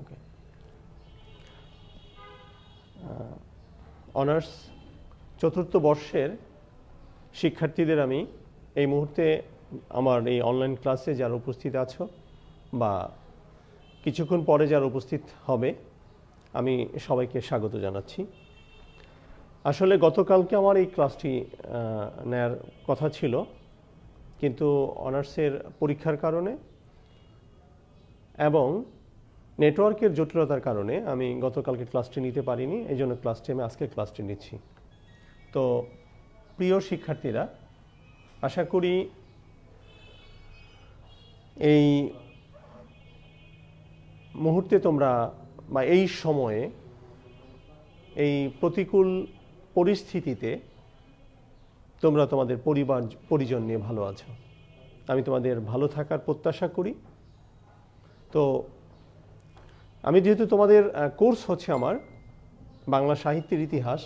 ওকে, honours চতুর্থ বর্ষের শিক্ষার্থীদের আমি এই মুহূর্তে আমার এই অনলাইন ক্লাসে যারা উপস্থিত আছো বা কিছুক্ষণ পরে যারা উপস্থিত হবে, আমি সবাইকে স্বাগত জানাচ্ছি। আসলে গতকালকে আমার এই ক্লাসটি নেয়ার কথা ছিল, কিন্তু অনার্সের পরীক্ষার কারণে এবং নেটওয়ার্কের জটিলতার কারণে আমি গতকালকে ক্লাসটি নিতে পারিনি। এই জন্য ক্লাসটি আমি আজকে ক্লাসটি নিচ্ছি। তো প্রিয় শিক্ষার্থীরা, আশা করি এই মুহূর্তে তোমরা বা এই সময়ে এই প্রতিকূল পরিস্থিতিতে তোমরা তোমাদের পরিবার পরিজন নিয়ে ভালো আছো। আমি তোমাদের ভালো থাকার প্রত্যাশা করি। তো আমি যেহেতু তোমাদের কোর্স হচ্ছে আমার বাংলা সাহিত্যের ইতিহাস,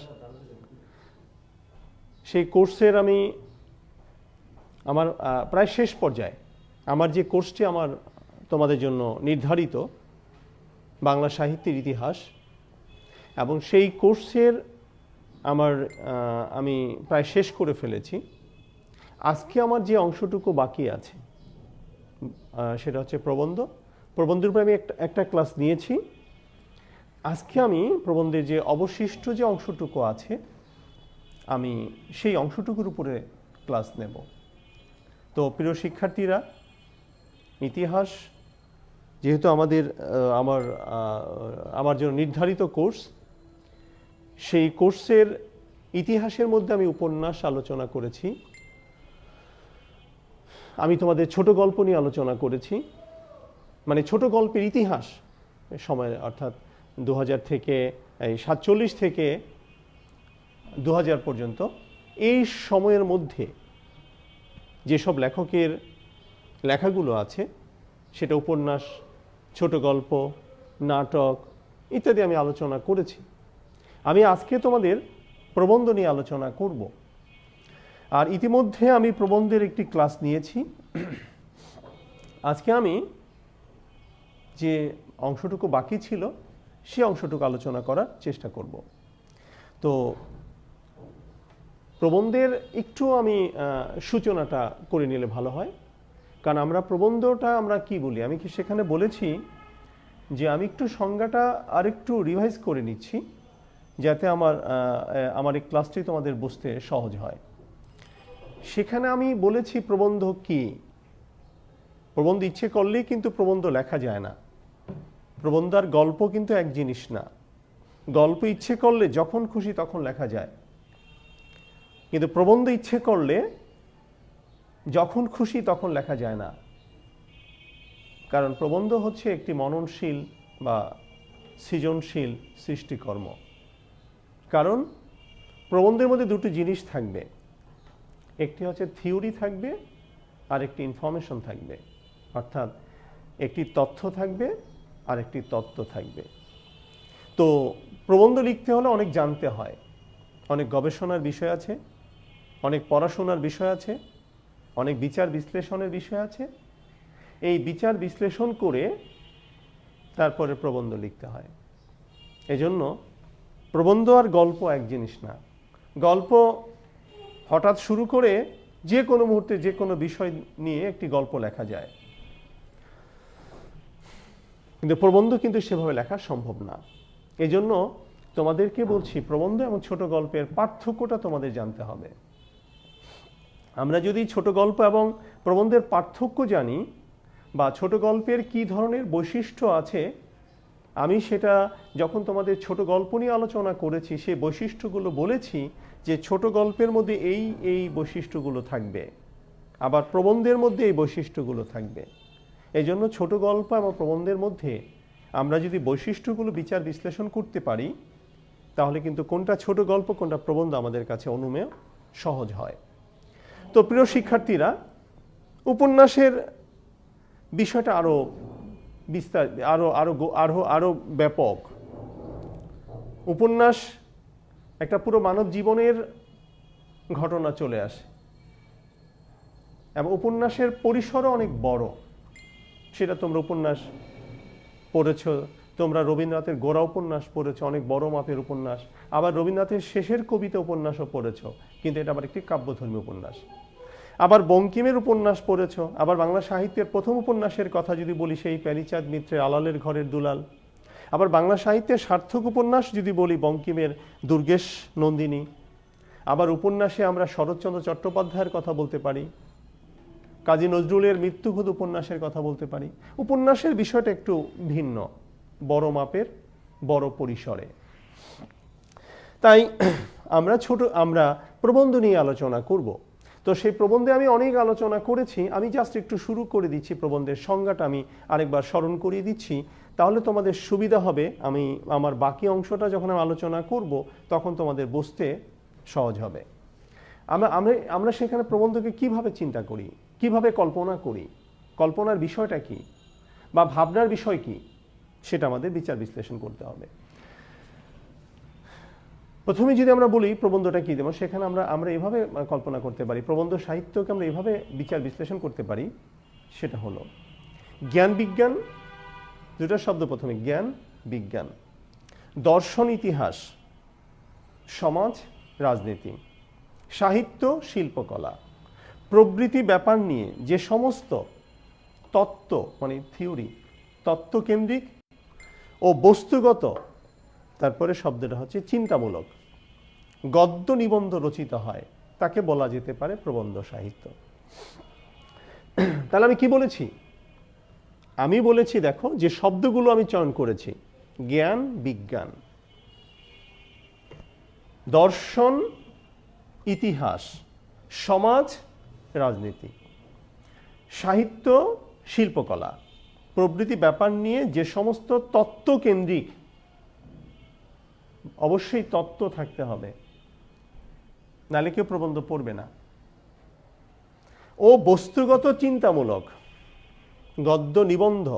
সেই কোর্সের আমি আমার প্রায় শেষ পর্যায়ে আমার যে কোর্সটি আমার তোমাদের জন্য নির্ধারিত বাংলা সাহিত্যের ইতিহাস, এবং সেই কোর্সের আমি প্রায় শেষ করে ফেলেছি। আজকে আমার যে অংশটুকু বাকি আছে সেটা হচ্ছে প্রবন্ধের উপরে আমি একটা ক্লাস নিয়েছি। আজকে আমি প্রবন্ধের যে অবশিষ্ট যে অংশটুকু আছে আমি সেই অংশটুকুর উপরে ক্লাস নেব। তো প্রিয় শিক্ষার্থীরা, ইতিহাস যেহেতু আমার জন্য নির্ধারিত কোর্স, সেই কোর্সের ইতিহাসের মধ্যে আমি উপন্যাস আলোচনা করেছি, আমি তোমাদের ছোট গল্প নিয়ে আলোচনা করেছি, মানে ছোট গল্পের ইতিহাস সময়, অর্থাৎ 2000 থেকে 47 থেকে 2000 পর্যন্ত এই সময়ের মধ্যে যেসব লেখকের লেখাগুলো আছে সেটা উপন্যাস, ছোট গল্প, নাটক ইত্যাদি আমি আলোচনা করেছি। আমি আজকে তোমাদের প্রবন্ধ নিয়ে আলোচনা করব। আর ইতিমধ্যে আমি প্রবন্ধের একটি ক্লাস নিয়েছি। আজকে আমি যে অংশটুকু বাকি ছিল সে অংশটুকু আলোচনা করার চেষ্টা করব। তো প্রবন্ধের একটু আমি সূচনাটা করে নিলে ভালো হয়, কারণ প্রবন্ধটা আমরা কি বলি, আমি কি সেখানে বলেছি যে আমি একটু সংজ্ঞাটা আরেকটু রিভাইজ করে নিচ্ছি যাতে আমার এই ক্লাসটি তোমাদের বুঝতে সহজ হয়। সেখানে আমি বলেছি প্রবন্ধ কি। প্রবন্ধ ইচ্ছে করলেই কিন্তু প্রবন্ধ লেখা যায় না। প্রবন্ধ আর গল্প কিন্তু এক জিনিস না। গল্প ইচ্ছে করলে যখন খুশি তখন লেখা যায়, কিন্তু প্রবন্ধ ইচ্ছে করলে যখন খুশি তখন লেখা যায় না। কারণ প্রবন্ধ হচ্ছে একটি মননশীল বা সৃজনশীল সৃষ্টিকর্ম। কারণ প্রবন্ধের মধ্যে দুটো জিনিস থাকবে, একটি হচ্ছে থিওরি থাকবে আর একটি ইনফরমেশন থাকবে, অর্থাৎ একটি তথ্য থাকবে আর একটি তত্ত্ব থাকবে। তো প্রবন্ধ লিখতে হলে অনেক জানতে হয়, অনেক গবেষণার বিষয় আছে, অনেক পড়াশোনার বিষয় আছে, অনেক বিচার বিশ্লেষণের বিষয় আছে। এই বিচার বিশ্লেষণ করে তারপরে প্রবন্ধ লিখতে হয়। এজন্য প্রবন্ধ আর গল্প এক জিনিস না। গল্প হঠাৎ শুরু করে যে কোনো মুহূর্তে যে কোনো বিষয় নিয়ে একটি গল্প লেখা যায়, কিন্তু প্রবন্ধ কিন্তু সেভাবে লেখা সম্ভব না। এজন্য তোমাদেরকে বলছি, প্রবন্ধ এবং ছোট গল্পের পার্থক্যটা তোমাদের জানতে হবে। আমরা যদি ছোট গল্প এবং প্রবন্ধের পার্থক্য জানি, বা ছোট গল্পের কি ধরনের বৈশিষ্ট্য আছে, আমি সেটা যখন তোমাদের ছোট গল্প নিয়ে আলোচনা করেছি সেই বৈশিষ্ট্যগুলো বলেছি যে ছোট গল্পের মধ্যে এই বৈশিষ্ট্যগুলো থাকবে, আবার প্রবন্ধের মধ্যে এই বৈশিষ্ট্যগুলো থাকবে। এই জন্য ছোট গল্প এবং প্রবন্ধের মধ্যে আমরা যদি বৈশিষ্ট্যগুলো বিচার বিশ্লেষণ করতে পারি, তাহলে কিন্তু কোনটা ছোট গল্প কোনটা প্রবন্ধ আমাদের কাছে অনুমেয় সহজ হয়। তো প্রিয় শিক্ষার্থীরা, উপন্যাসের বিষয়টা আরো বিস্তার, আরো ব্যাপক। উপন্যাস একটা পুরো মানব জীবনের ঘটনা চলে আসে, এবং উপন্যাসের পরিসরও অনেক বড়। সেটা তোমরা উপন্যাস পড়েছ, তোমরা রবীন্দ্রনাথের গোরা উপন্যাস পড়েছ, অনেক বড় মাপের উপন্যাস। আবার রবীন্দ্রনাথের শেষের কবিতা উপন্যাসও পড়েছ, কিন্তু এটা আবার একটি কাব্যধর্মী উপন্যাস। আবার বঙ্কিমের উপন্যাস পড়েছ। আবার বাংলা সাহিত্যের প্রথম উপন্যাসের কথা যদি বলি, সেই প্যারীচাঁদ মিত্রের আলালের ঘরের দুলাল। আবার বাংলা সাহিত্যের সার্থক উপন্যাস যদি বলি, বঙ্কিমের দুর্গেশ নন্দিনী। আবার উপন্যাসে আমরা শরৎচন্দ্র চট্টোপাধ্যায়ের কথা বলতে পারি, কাজী নজরুলের মৃত্যুবোধ উপন্যাসের কথা বলতে পারি। উপন্যাসের বিষয়টা একটু ভিন্ন, বড় মাপের, বড় পরিসরে। তাই আমরা প্রবন্ধ নিয়ে আলোচনা করব। তো সেই প্রবন্ধে আমি অনেক আলোচনা করেছি, আমি জাস্ট একটু শুরু করে দিচ্ছি। প্রবন্ধের সংজ্ঞাটা আমি আরেকবার স্মরণ করিয়ে দিচ্ছি, তাহলে তোমাদের সুবিধা হবে। আমি আমার বাকি অংশটা যখন আমি আলোচনা করব, তখন তোমাদের বুঝতে সহজ হবে। আমরা সেখানে প্রবন্ধকে কিভাবে চিন্তা করি, কিভাবে কল্পনা করি, কল্পনার বিষয়টা কি বা ভাবনার বিষয় কি, সেটা আমাদের বিচার বিশ্লেষণ করতে হবে। প্রথমে যদি আমরা বলি প্রবন্ধটা কি, যেমন সেখানে আমরা এভাবে কল্পনা করতে পারি, প্রবন্ধ সাহিত্যকে আমরা এভাবে বিচার বিশ্লেষণ করতে পারি। সেটা হলো জ্ঞান বিজ্ঞান, দুটো শব্দ প্রথমে, জ্ঞান বিজ্ঞান, দর্শন ইতিহাস, সমাজ রাজনীতি, সাহিত্য শিল্পকলা প্রভৃতি ব্যাপার নিয়ে যে সমস্ত তত্ত্ব, মানে থিওরি, তত্ত্বকেন্দ্রিক ও বস্তুগত, তারপরে শব্দটা হচ্ছে চিন্তামূলক গদ্য নিবন্ধ রচিত হয়, তাকে বলা যেতে পারে প্রবন্ধ সাহিত্য। তাহলে আমি কি বলেছি? আমি বলেছি, দেখো যে শব্দগুলো আমি চয়ন করেছি, জ্ঞান বিজ্ঞান, দর্শন ইতিহাস, সমাজ রাজনীতি, সাহিত্য শিল্পকলা প্রভৃতি ব্যাপার নিয়ে যে সমস্ত তত্ত্বকেন্দ্রিক, অবশ্যই তত্ত্ব থাকতে হবে, নাহলে কেউ প্রবন্ধ পড়বে না, ও বস্তুগত চিন্তামূলক গদ্য নিবন্ধ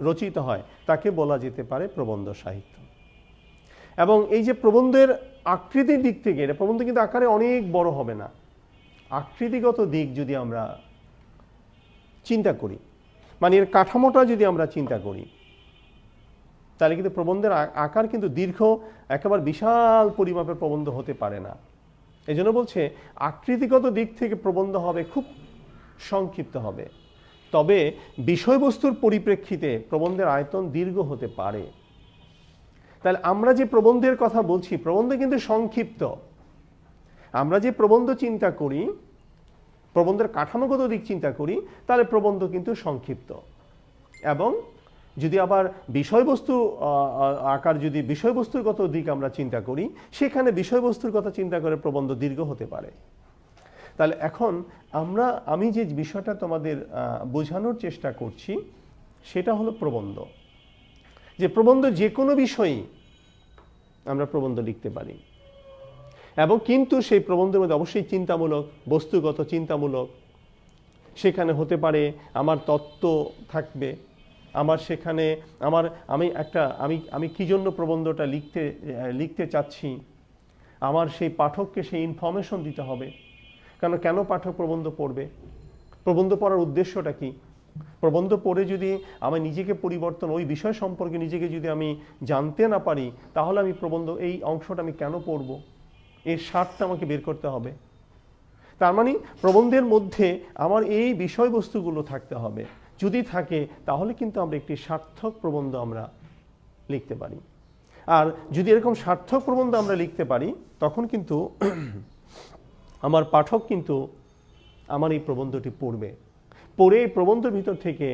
রচিত হয়, তাকে বলা যেতে পারে প্রবন্ধ সাহিত্য। এবং এই যে প্রবন্ধের আকৃতির দিক থেকে, এটা প্রবন্ধ কিন্তু আকারে অনেক বড় হবে না, আকৃতিগত দিক যদি আমরা চিন্তা করি, মানে এর কাঠামোটা যদি আমরা চিন্তা করি, তাহলে কিন্তু প্রবন্ধের আকার কিন্তু দীর্ঘ, একেবারে বিশাল পরিমাপের প্রবন্ধ হতে পারে না। এই জন্য বলছে আকৃতিগত দিক থেকে প্রবন্ধ হবে খুব সংক্ষিপ্ত হবে, তবে বিষয়বস্তুর পরিপ্রেক্ষিতে প্রবন্ধের আয়তন দীর্ঘ হতে পারে। তাহলে আমরা যে প্রবন্ধের কথা বলছি, প্রবন্ধ কিন্তু সংক্ষিপ্ত। আমরা যে প্রবন্ধ চিন্তা করি, প্রবন্ধের কাঠামোগত দিক চিন্তা করি, তাহলে প্রবন্ধ কিন্তু সংক্ষিপ্ত। এবং যদি আবার বিষয়বস্তু আকার, যদি বিষয়বস্তুগত দিক আমরা চিন্তা করি, সেখানে বিষয়বস্তুর কথা চিন্তা করে প্রবন্ধ দীর্ঘ হতে পারে। তাহলে এখন আমি যে বিষয়টা তোমাদের বোঝানোর চেষ্টা করছি, সেটা হলো প্রবন্ধ। যে প্রবন্ধ যে কোনো বিষয়েই আমরা প্রবন্ধ লিখতে পারি, এবং কিন্তু সেই প্রবন্ধের মধ্যে অবশ্যই চিন্তামূলক, বস্তুগত চিন্তামূলক। সেখানে হতে পারে আমার তত্ত্ব থাকবে, আমার সেখানে আমি কি জন্য প্রবন্ধটা লিখতে চাচ্ছি, আমার সেই পাঠককে সেই ইনফরমেশন দিতে হবে। কেন পাঠক প্রবন্ধ পড়বে, প্রবন্ধ পড়ার উদ্দেশ্যটা কি, প্রবন্ধ পড়ে যদি আমি নিজেকে পরিবর্তন, ওই বিষয় সম্পর্কে নিজেকে যদি আমি জানতে না পারি, তাহলে আমি প্রবন্ধ এই অংশটা আমি কেন পড়ব, এর স্বাদটা আমাকে বের করতে হবে। তার মানে প্রবন্ধের মধ্যে আমার এই বিষয়বস্তুগুলো থাকতে হবে। যদি থাকে, তাহলে কিন্তু আমরা একটি সার্থক প্রবন্ধ আমরা লিখতে পারি। আর যদি এরকম সার্থক প্রবন্ধ আমরা লিখতে পারি, তখন কিন্তু আমার পাঠক কিন্তু আমার এই প্রবন্ধটি পড়বে, পড়ে এই প্রবন্ধের ভিতর থেকে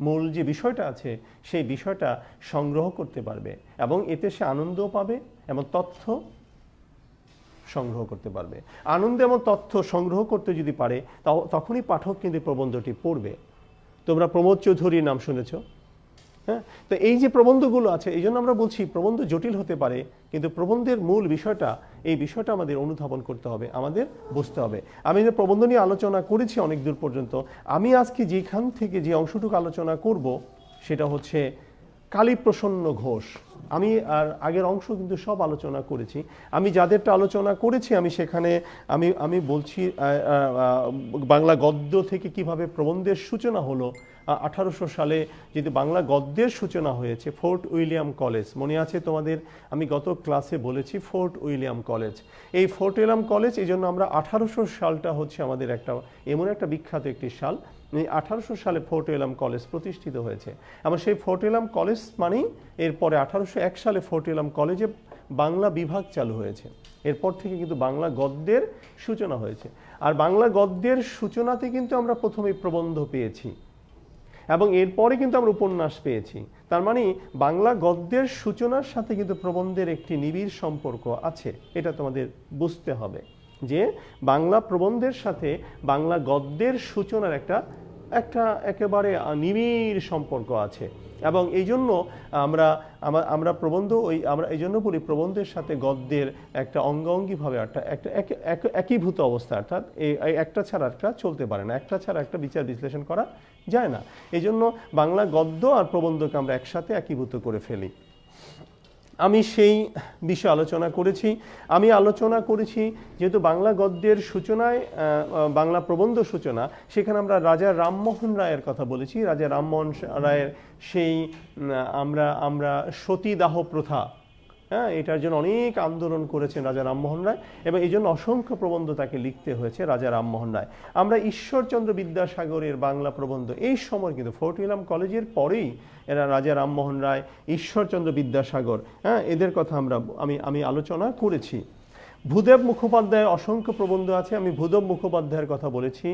মূল যে বিষয়টা আছে, সেই বিষয়টা সংগ্রহ করতে পারবে, এবং এতে সে আনন্দও পাবে এবং তথ্য সংগ্রহ করতে পারবে। আনন্দ এবং তথ্য সংগ্রহ করতে যদি পারে, তখনই পাঠক কিন্তু প্রবন্ধটি পড়বে। তোমরা প্রমোদ চৌধুরীর নাম শুনেছ, হ্যাঁ? তো এই যে প্রবন্ধগুলো আছে, এই জন্য আমরা বলছি প্রবন্ধ জটিল হতে পারে, কিন্তু প্রবন্ধের মূল বিষয়টা, এই বিষয়টা আমাদের অনুধাবন করতে হবে, আমাদের বুঝতে হবে। আমি যে প্রবন্ধ নিয়ে আলোচনা করেছি অনেক দূর পর্যন্ত, আমি আজকে যেখান থেকে যে অংশটুকু আলোচনা করব, সেটা হচ্ছে কালীপ্রসন্ন ঘোষ। আমি আর আগের অংশ কিন্তু সব আলোচনা করেছি। আমি যাদেরটা আলোচনা করেছি, আমি সেখানে আমি বলছি বাংলা গদ্য থেকে কিভাবে প্রবন্ধের সূচনা হলো, 1800 সালে যেহেতু বাংলা গদ্যের সূচনা হয়েছে ফোর্ট উইলিয়াম কলেজ, মনে আছে তোমাদের, আমি গত ক্লাসে বলেছি ফোর্ট উইলিয়াম কলেজ। এই ফোর্ট উইলিয়াম কলেজ এই জন্য আমরা 1800 সালটা হচ্ছে আমাদের একটা এমন একটা বিখ্যাত একটি সাল, 1800 সালে ফোর্ট উইলিয়াম কলেজ প্রতিষ্ঠিত হয়েছে। এবং সেই ফোর্ট উইলিয়াম কলেজ মানেই এরপরে 1801 সালে ফোর্ট উইলিয়াম কলেজে বাংলা বিভাগ চালু হয়েছে। এরপর থেকে কিন্তু বাংলা গদ্যের সূচনা হয়েছে। আর বাংলা গদ্যের সূচনাতে কিন্তু আমরা প্রথমে প্রবন্ধ পেয়েছি এবং এরপরে কিন্তু আমরা উপন্যাস পেয়েছি। তার মানে বাংলা গদ্যের সূচনার সাথে কিন্তু প্রবন্ধের একটি নিবিড় সম্পর্ক আছে, এটা তোমাদের বুঝতে হবে যে বাংলা প্রবন্ধের সাথে বাংলা গদ্যের সূচনার একটা একেবারে নিবিড় সম্পর্ক আছে। এবং এই জন্য আমরা প্রবন্ধ আমরা এই জন্য বলি প্রবন্ধের সাথে গদ্যের একটা অঙ্গাঙ্গিভাবে একটা একীভূত অবস্থা, অর্থাৎ এই একটা ছাড়া একটা চলতে পারে না, একটা ছাড়া একটা বিচার বিশ্লেষণ করা যায় না। এই জন্য বাংলা গদ্য আর প্রবন্ধকে আমরা একসাথে একীভূত করে ফেলি। আমি সেই বিষয়ে আলোচনা করেছি যেহেতু বাংলা গদ্যের সূচনায় বাংলা প্রবন্ধ সূচনা, সেখানে আমরা রাজা রামমোহন রায়ের কথা বলেছি। রাজা রামমোহন রায়ের সেই আমরা সতীদাহ প্রথা, হ্যাঁ, এটার জন্য অনেক আন্দোলন করেছেন রাজা রামমোহন রায় এবং এই জন্য অসংখ্য প্রবন্ধ তাকে লিখতে হয়েছে রাজা রামমোহন রায়। আমরা ঈশ্বরচন্দ্র বিদ্যাসাগরের বাংলা প্রবন্ধ এই সময় কিন্তু ফোর্ট উইলিয়াম কলেজের পরেই এরা রাজা রামমোহন রায়, ঈশ্বরচন্দ্র বিদ্যাসাগর, হ্যাঁ, এদের কথা আমি আলোচনা করেছি। ভূদেব মুখোপাধ্যায়ের অসংখ্য প্রবন্ধ আছে, আমি ভূদেব মুখোপাধ্যায়ের কথা বলেছি।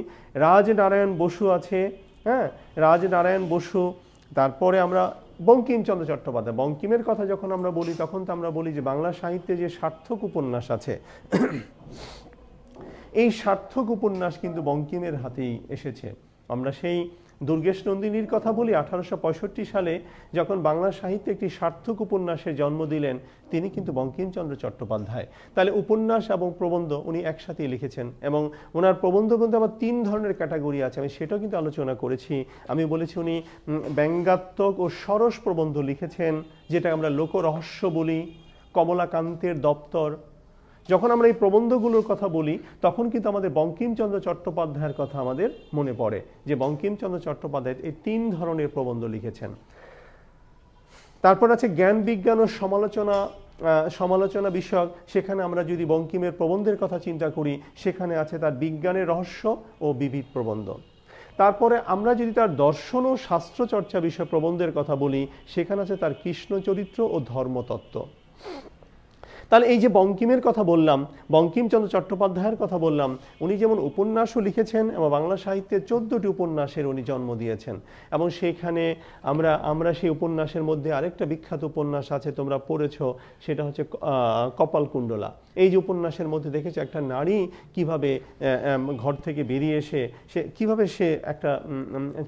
রাজনারায়ণ বসু আছে, হ্যাঁ, রাজনারায়ণ বসু। তারপরে আমরা বঙ্কিমচন্দ্র চট্টোপাধ্যায়, বঙ্কিমের কথা যখন আমরা বলি তখন তো আমরা বলি যে বাংলা সাহিত্যে যে সার্থক উপন্যাস আছে এই সার্থক উপন্যাস কিন্তু বঙ্কিমের হাতেই এসেছে। আমরা সেই দুর্গেশ নন্দিনীর কথা বলি, 1865 সালে যখন বাংলা সাহিত্যে একটি সার্থক উপন্যাসের জন্ম দিলেন তিনি কিন্তু বঙ্কিমচন্দ্র চট্টোপাধ্যায়। তাহলে উপন্যাস এবং প্রবন্ধ উনি একসাথেই লিখেছেন এবং ওনার প্রবন্ধ কিন্তু আবার 3 ধরনের ক্যাটাগরি আছে, আমি সেটাও কিন্তু আলোচনা করেছি। আমি বলেছি উনি ব্যঙ্গাত্মক ও সরস প্রবন্ধ লিখেছেন, যেটা আমরা লোকরহস্য বলি, কমলাকান্তের দপ্তর। যখন আমরা এই প্রবন্ধগুলোর কথা বলি তখন কিন্তু আমাদের বঙ্কিমচন্দ্র চট্টোপাধ্যায়ের কথা আমাদের মনে পড়ে যে বঙ্কিমচন্দ্র চট্টোপাধ্যায় এই 3 ধরনের প্রবন্ধ লিখেছেন। তারপর আছে জ্ঞান বিজ্ঞান ও সমালোচনা বিষয়ক, সেখানে আমরা যদি বঙ্কিমের প্রবন্ধের কথা চিন্তা করি সেখানে আছে তার বিজ্ঞানের রহস্য ও বিবিধ প্রবন্ধ। তারপরে আমরা যদি তার দর্শন ও শাস্ত্র চর্চা বিষয় প্রবন্ধের কথা বলি সেখানে আছে তার কৃষ্ণ চরিত্র ও ধর্মতত্ত্ব। তাহলে এই যে বঙ্কিমের কথা বললাম, বঙ্কিমচন্দ্র চট্টোপাধ্যায়ের কথা বললাম, উনি যেমন উপন্যাসও লিখেছেন এবং বাংলা সাহিত্যে 14টি উপন্যাসের উনি জন্ম দিয়েছেন এবং সেইখানে আমরা সেই উপন্যাসের মধ্যে আরেকটা বিখ্যাত উপন্যাস আছে, তোমরা পড়েছ, সেটা হচ্ছে কপালকুণ্ডলা। এই যে উপন্যাসের মধ্যে দেখেছো একটা নারী কিভাবে ঘর থেকে বেরিয়ে এসে কিভাবে সে একটা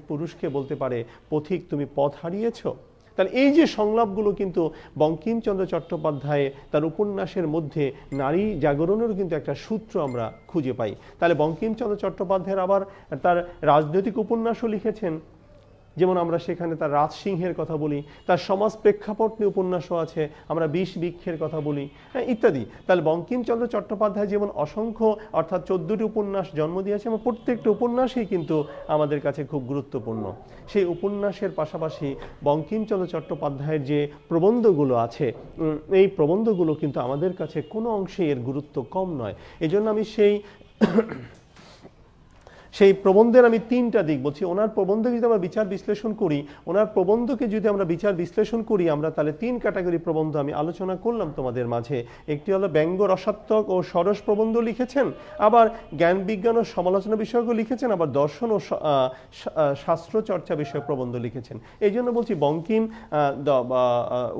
পুরুষকে বলতে পারে পথিক তুমি পথ হারিয়েছো। তাহলে এই যে সংলাপগুলো কিন্তু বঙ্কিমচন্দ্র চট্টোপাধ্যায় তার উপন্যাসের মধ্যে নারী জাগরণেরও কিন্তু একটা সূত্র আমরা খুঁজে পাই। তাহলে বঙ্কিমচন্দ্র চট্টোপাধ্যায়ের আবার তার রাজনৈতিক উপন্যাসও লিখেছেন, যেমন আমরা সেখানে তার রাজসিংহের কথা বলি, তার সমাজ প্রেক্ষাপট নিয়ে উপন্যাসও আছে, আমরা বিষ বৃক্ষের কথা বলি, ইত্যাদি। তাহলে বঙ্কিমচন্দ্র চট্টোপাধ্যায় যেমন অসংখ্য অর্থাৎ 14টি উপন্যাস জন্ম দিয়েছে এবং প্রত্যেকটা উপন্যাসই কিন্তু আমাদের কাছে খুব গুরুত্বপূর্ণ। সেই উপন্যাসের পাশাপাশি বঙ্কিমচন্দ্র চট্টোপাধ্যায়ের যে প্রবন্ধগুলো আছে এই প্রবন্ধগুলো কিন্তু আমাদের কাছে কোনো অংশে এর গুরুত্ব কম নয়। এই জন্য আমি সেই প্রবন্ধের আমি 3টা দিক বলছি। ওনার প্রবন্ধকে যদি আমরা বিচার বিশ্লেষণ করি, আমরা তাহলে 3 ক্যাটাগরি প্রবন্ধ আমি আলোচনা করলাম তোমাদের মাঝে। একটি হলো ব্যঙ্গ রসাত্মক ও সরস প্রবন্ধ লিখেছেন, আবার জ্ঞান বিজ্ঞান ও সমালোচনা বিষয়ক লিখেছেন, আবার দর্শন ও শাস্ত্র চর্চা বিষয়ক প্রবন্ধ লিখেছেন। এই জন্য বলছি বঙ্কিম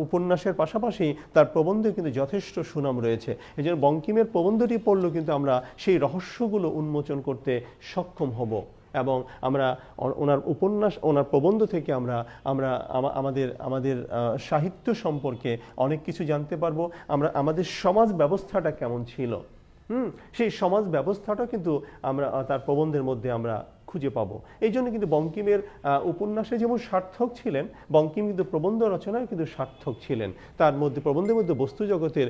উপন্যাসের পাশাপাশি তার প্রবন্ধে কিন্তু যথেষ্ট সুনাম রয়েছে। এই জন্য বঙ্কিমের প্রবন্ধটি পড়লেও কিন্তু আমরা সেই রহস্যগুলো উন্মোচন করতে সক্ষম হব এবং আমরা ওনার প্রবন্ধ থেকে আমরা আমাদের সাহিত্য সম্পর্কে অনেক কিছু জানতে পারবো। আমাদের সমাজ ব্যবস্থাটা কেমন ছিল, সেই সমাজ ব্যবস্থাটা কিন্তু আমরা তার প্রবন্ধের মধ্যে আমরা খুঁজে পাবো। এই জন্য কিন্তু বঙ্কিমের উপন্যাসে যেমন সার্থক ছিলেন, বঙ্কিম কিন্তু প্রবন্ধ রচনায় কিন্তু সার্থক ছিলেন। তার মধ্যে প্রবন্ধের মধ্যে বস্তু জগতের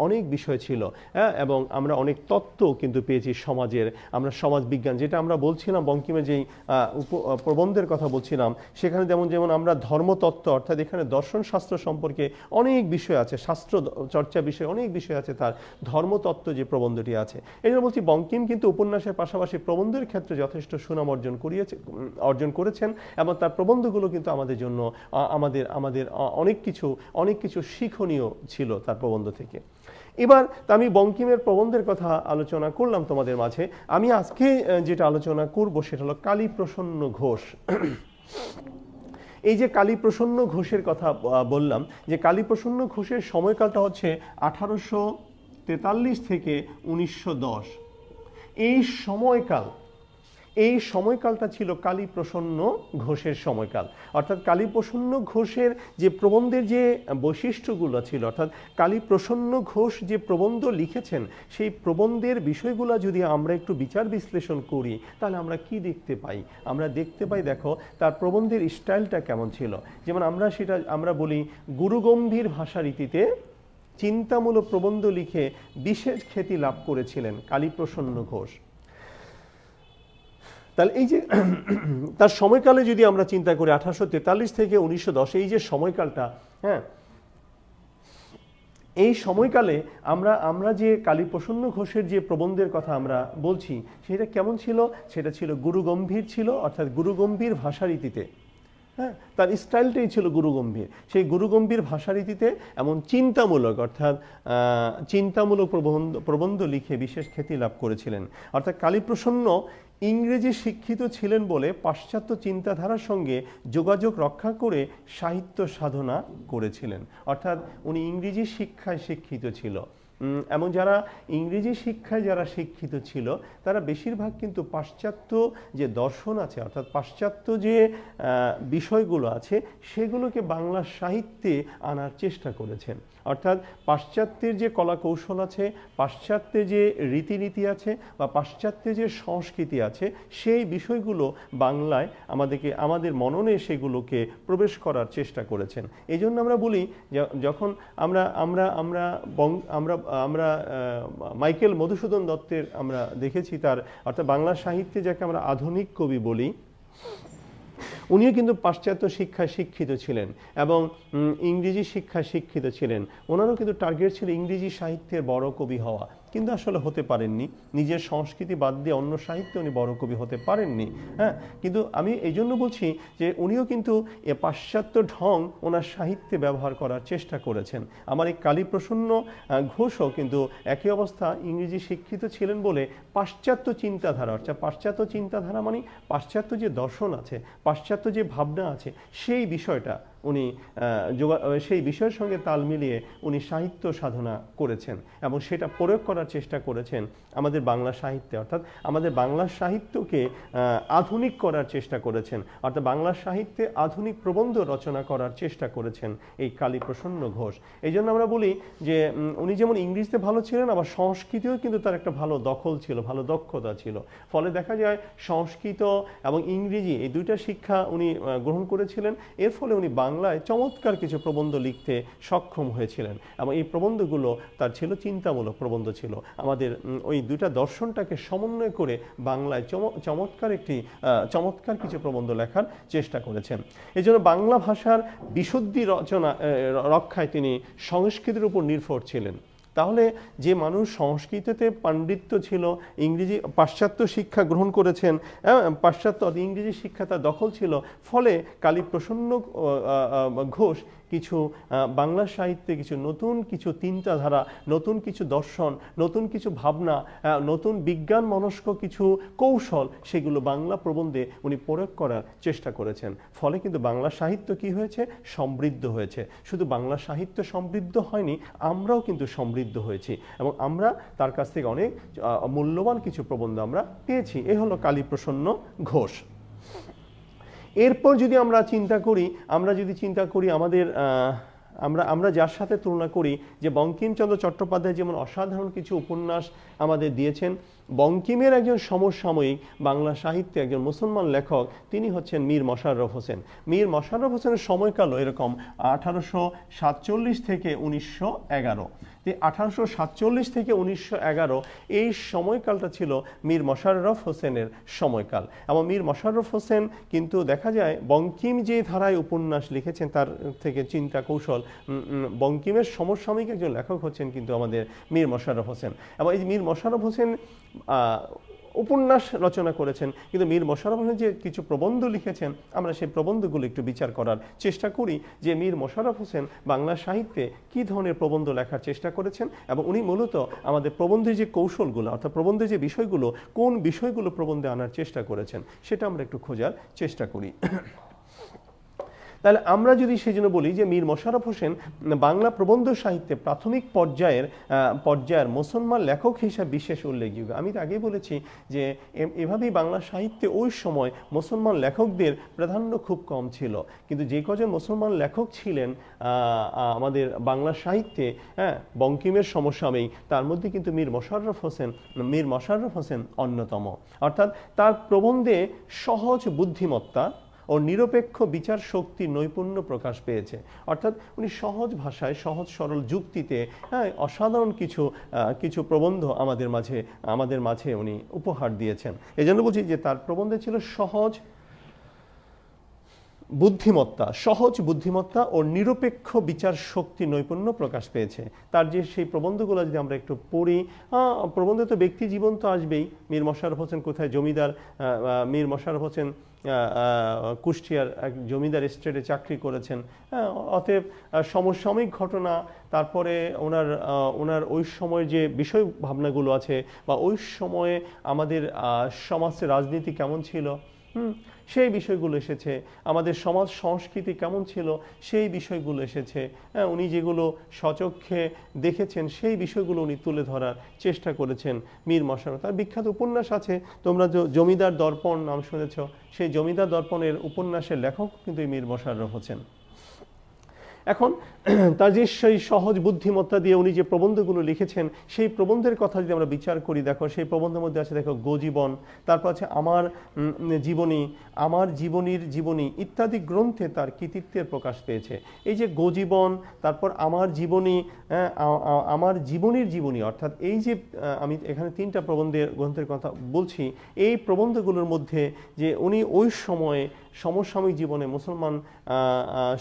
অনেক বিষয় ছিল, এবং আমরা অনেক তত্ত্ব কিন্তু পেয়েছি সমাজের। আমরা সমাজ বিজ্ঞান যেটা আমরা বলছিলাম, বঙ্কিমের যেই প্রবন্ধের কথা বলছিলাম, সেখানে যেমন আমরা ধর্মতত্ত্ব অর্থাৎ এখানে দর্শন শাস্ত্র সম্পর্কে অনেক বিষয় আছে, শাস্ত্র চর্চা বিষয়ে অনেক বিষয় আছে, তার ধর্মতত্ত্ব যে প্রবন্ধটি আছে। এই জন্য বলছি বঙ্কিম কিন্তু উপন্যাসের পাশাপাশি প্রবন্ধের ক্ষেত্রে যথেষ্ট সুনাম অর্জন করেছেন, এবং তার প্রবন্ধগুলো কিন্তু আমাদের জন্য আমাদের অনেক কিছু শিক্ষণীয় ছিল তার প্রবন্ধ থেকে। এবার আমি বঙ্কিমের প্রবন্ধের কথা আলোচনা করলাম তোমাদের মাঝে। আমি আজকে যেটা আলোচনা করব সেটা হলো কালীপ্রসন্ন ঘোষ। এই যে কালীপ্রসন্ন ঘোষের কথা বললাম, যে কালীপ্রসন্ন ঘোষের সময়কালটা হচ্ছে 1843 থেকে 1910। এই সময়কালটা ছিল কালীপ্রসন্ন ঘোষের সময়কাল। অর্থাৎ কালীপ্রসন্ন ঘোষের যে প্রবন্ধের যে বৈশিষ্ট্যগুলো ছিল, অর্থাৎ কালীপ্রসন্ন ঘোষ যে প্রবন্ধ লিখেছেন, সেই প্রবন্ধের বিষয়গুলো যদি আমরা একটু বিচার বিশ্লেষণ করি, তাহলে আমরা কি দেখতে পাই? আমরা দেখতে পাই, দেখো তার প্রবন্ধের স্টাইলটা কেমন ছিল। যেমন আমরা বলি গুরুগম্ভীর ভাষা রীতিতে চিন্তামূলক প্রবন্ধ লিখে বিশেষ খ্যাতি লাভ করেছিলেন কালীপ্রসন্ন ঘোষ। তাহলে এই যে তার সময়কালে যদি আমরা চিন্তা করি 1843 থেকে 1910, এই যে সময়কালটা, হ্যাঁ, এই সময়কালে আমরা যে কালীপ্রসন্ন ঘোষের যে প্রবন্ধের কথা আমরা বলছি, সেটা কেমন ছিল? সেটা ছিল গুরুগম্ভীর ছিল, অর্থাৎ গুরুগম্ভীর ভাষারীতিতে। হ্যাঁ, তার স্টাইলটাই ছিল গুরুগম্ভীর। সেই গুরুগম্ভীর ভাষারীতিতে এমন চিন্তামূলক, অর্থাৎ চিন্তামূলক প্রবন্ধ লিখে বিশেষ খ্যাতি লাভ করেছিলেন। অর্থাৎ কালীপ্রসন্ন ইংরেজি শিক্ষিত ছিলেন বলে পাশ্চাত্য চিন্তাধারার সঙ্গে যোগাযোগ রক্ষা করে সাহিত্য সাধনা করেছিলেন। অর্থাৎ উনি ইংরেজি শিক্ষায় শিক্ষিত ছিল, এবং যারা ইংরেজি শিক্ষায় যারা শিক্ষিত ছিল, তারা বেশিরভাগ কিন্তু পাশ্চাত্য যে দর্শন আছে, অর্থাৎ পাশ্চাত্য যে বিষয়গুলো আছে, সেগুলোকে বাংলা সাহিত্যে আনার চেষ্টা করেছেন। অর্থাৎ পাশ্চাত্যের যে কলা কৌশল আছে, পাশ্চাত্যে যে রীতিনীতি আছে, বা পাশ্চাত্যে যে সংস্কৃতি আছে, সেই বিষয়গুলো বাংলায় আমাদের মননে সেগুলোকে প্রবেশ করার চেষ্টা করেছেন। এই জন্য আমরা বলি, যখন আমরা মাইকেল মধুসূদন দত্তের আমরা দেখেছি, তার অর্থাৎ বাংলা সাহিত্যে যাকে আমরা আধুনিক কবি বলি, উনিও কিন্তু পাশ্চাত্য শিক্ষায় শিক্ষিত ছিলেন এবং ইংরেজি শিক্ষায় শিক্ষিত ছিলেন। ওনারও কিন্তু টার্গেট ছিল ইংরেজি সাহিত্যের বড় কবি হওয়া, কিন্তু আসলে হতে পারেননি। নিজের সংস্কৃতি বাদ দিয়ে অন্য সাহিত্যে উনি বড় কবি হতে পারেননি। হ্যাঁ, কিন্তু আমি এই জন্য বলছি যে উনিও কিন্তু এ পাশ্চাত্য ঢং ওনার সাহিত্যে ব্যবহার করার চেষ্টা করেছেন। আমার এই কালীপ্রসন্ন ঘোষও কিন্তু একই অবস্থা, ইংরেজি শিক্ষিত ছিলেন বলে পাশ্চাত্য চিন্তাধারা, অর্থাৎ পাশ্চাত্য চিন্তাধারা মানে পাশ্চাত্য যে দর্শন আছে, পাশ্চাত্য যে ভাবনা আছে, সেই বিষয়টা উনি সেই বিষয়ের সঙ্গে তাল মিলিয়ে উনি সাহিত্য সাধনা করেছেন এবং সেটা প্রয়োগ করার চেষ্টা করেছেন আমাদের বাংলা সাহিত্যে। অর্থাৎ আমাদের বাংলা সাহিত্যকে আধুনিক করার চেষ্টা করেছেন, অর্থাৎ বাংলা সাহিত্যে আধুনিক প্রবন্ধ রচনা করার চেষ্টা করেছেন এই কালীপ্রসন্ন ঘোষ। এই জন্য আমরা বলি যে উনি যেমন ইংরেজিতে ভালো ছিলেন, আবার সংস্কৃতেও কিন্তু তার একটা ভালো দখল ছিল, ভালো দক্ষতা ছিল। ফলে দেখা যায় সংস্কৃত এবং ইংরেজি এই দুইটা শিক্ষা উনি গ্রহণ করেছিলেন। এর ফলে উনি বাংলায় চমৎকার কিছু প্রবন্ধ লিখতে সক্ষম হয়েছিলেন এবং এই প্রবন্ধগুলো তার ছিল চিন্তামূলক প্রবন্ধ ছিল। আমাদের ওই দুইটা দর্শনটাকে সমন্বয় করে বাংলায় চমৎকার কিছু প্রবন্ধ লেখার চেষ্টা করেছেন। এই জন্য বাংলা ভাষার বিশুদ্ধি রক্ষায় তিনি সংস্কৃতির উপর নির্ভর ছিলেন। তাহলে যে মানুষ সংস্কৃতিতে পাণ্ডিত্য ছিল, ইংরেজি পাশ্চাত্য শিক্ষা গ্রহণ করেছেন, পাশ্চাত্য ইংরেজি শিক্ষা তার দখল ছিল, ফলে কালীপ্রসন্ন ঘোষ কিছু বাংলা সাহিত্যে নতুন কিছু চিন্তাধারা, নতুন কিছু দর্শন, নতুন কিছু ভাবনা, নতুন বিজ্ঞান মনস্ক কিছু কৌশল, সেগুলো বাংলা প্রবন্ধে উনি প্রয়োগ করার চেষ্টা করেছেন। ফলে কিন্তু বাংলা সাহিত্য কি হয়েছে? সমৃদ্ধ হয়েছে। শুধু বাংলা সাহিত্য সমৃদ্ধ হয়নি, আমরাও কিন্তু সমৃদ্ধ হয়েছি এবং আমরা তার কাছ থেকে অনেক মূল্যবান কিছু প্রবন্ধ আমরা পেয়েছি। এ হলো কালীপ্রসন্ন ঘোষ। এরপর যদি আমরা চিন্তা করি আমাদের আমরা যার সাথে তুলনা করি, যে বঙ্কিমচন্দ্র চট্টোপাধ্যায় যেমন অসাধারণ কিছু উপন্যাস আমাদের দিয়েছেন, বঙ্কিমের একজন সমসাময়িক বাংলা সাহিত্যে একজন মুসলমান লেখক, তিনি হচ্ছেন মীর মশাররফ হোসেন। মীর মশাররফ হোসেনের সময়কালও এরকম 1847 থেকে 1911। 1847 থেকে 1911 এই সময়কালটা ছিল মীর মশাররফ হোসেনের সময়কাল। এবং মীর মশাররফ হোসেন কিন্তু দেখা যায় বঙ্কিম যে ধারায় উপন্যাস লিখেছেন তার থেকে চিন্তা কৌশল, বঙ্কিমের সমসাময়িক একজন লেখক হচ্ছেন কিন্তু আমাদের মীর মশাররফ হোসেন। এবং এই মীর মশাররফ হোসেন উপন্যাস রচনা করেছেন, কিন্তু মীর মশাররফ হোসেন যে কিছু প্রবন্ধ লিখেছেন, আমরা সেই প্রবন্ধগুলো একটু বিচার করার চেষ্টা করি যে মীর মশাররফ হোসেন বাংলা সাহিত্যে কী ধরনের প্রবন্ধ লেখার চেষ্টা করেছেন, এবং উনি মূলত আমাদের প্রবন্ধের যে কৌশলগুলো অর্থাৎ প্রবন্ধের যে বিষয়গুলো, কোন বিষয়গুলো প্রবন্ধে আনার চেষ্টা করেছেন সেটা আমরা একটু খোঁজার চেষ্টা করি। তাহলে আমরা যদি সেই জন্য বলি যে মীর মশাররফ হোসেন বাংলা প্রবন্ধ সাহিত্যে প্রাথমিক পর্যায়ের মুসলমান লেখক হিসাবে বিশেষ উল্লেখযোগ্য। আমি আগেই বলেছি যে এভাবেই বাংলা সাহিত্যে ওই সময় মুসলমান লেখকদের প্রাধান্য খুব কম ছিল, কিন্তু যে কজন মুসলমান লেখক ছিলেন আমাদের বাংলা সাহিত্যে, বঙ্কিমের সমসাময়িক, তার মধ্যে কিন্তু মীর মশাররফ হোসেন অন্যতম। অর্থাৎ তার প্রবন্ধে সহজ বুদ্ধিমত্তা ও নিরপেক্ষ বিচার শক্তি নৈপুণ্য প্রকাশ পেয়েছে। অর্থাৎ উনি সহজ ভাষায় সহজ সরল যুক্তিতে অসাধারণ কিছু প্রবন্ধ আমাদের মাঝে উনি উপহার দিয়েছেন। এজন্য বলছি যে তার প্রবন্ধে ছিল সহজ বুদ্ধিমত্তা ও নিরপেক্ষ বিচার শক্তি নৈপুণ্য প্রকাশ পেয়েছে। তার যে সেই প্রবন্ধগুলো যদি আমরা একটু পড়ি, প্রবন্ধে তো ব্যক্তি জীবন তো আসবেই। মীর মশাররফ হোসেন কোথায় জমিদার, মীর মশাররফ হোসেন কুষ্টিয়ার এক জমিদার এস্টেটে চাকরি করেছেন। অতএব সমসাময়িক ঘটনা, তারপরে ওনার ওই সময়ের যে বিষয় ভাবনাগুলো আছে, বা ওই সময়ে আমাদের সমাজের রাজনীতি কেমন ছিল সেই বিষয়গুলো এসেছে, আমাদের সমাজ সংস্কৃতি কেমন ছিল সেই বিষয়গুলো এসেছে। উনি যেগুলো স্বচক্ষে দেখেছেন সেই বিষয়গুলো উনি তুলে ধরার চেষ্টা করেছেন মীর মশাররফ। তার বিখ্যাত উপন্যাস আছে, তোমরা জমিদার দর্পণ নাম শুনেছ, সেই জমিদার দর্পণের উপন্যাসের লেখক কিন্তু মীর মশাররফ হোসেন। এখন তার যে সেই সহজ বুদ্ধিমত্তা দিয়ে উনি যে প্রবন্ধগুলো লিখেছেন, সেই প্রবন্ধের কথা যদি আমরা বিচার করি, দেখো সেই প্রবন্ধের মধ্যে আছে, দেখো গোজীবন, তারপর আছে আমার জীবনীর জীবনী ইত্যাদি গ্রন্থে তার কৃতিত্বের প্রকাশ পেয়েছে। এই যে গোজীবন, তারপর আমার জীবনীর জীবনী, অর্থাৎ এই যে আমি এখানে 3টা গ্রন্থের কথা বলছি, এই প্রবন্ধগুলোর মধ্যে যে উনি ওই সময়ে সমসাময়িক জীবনে মুসলমান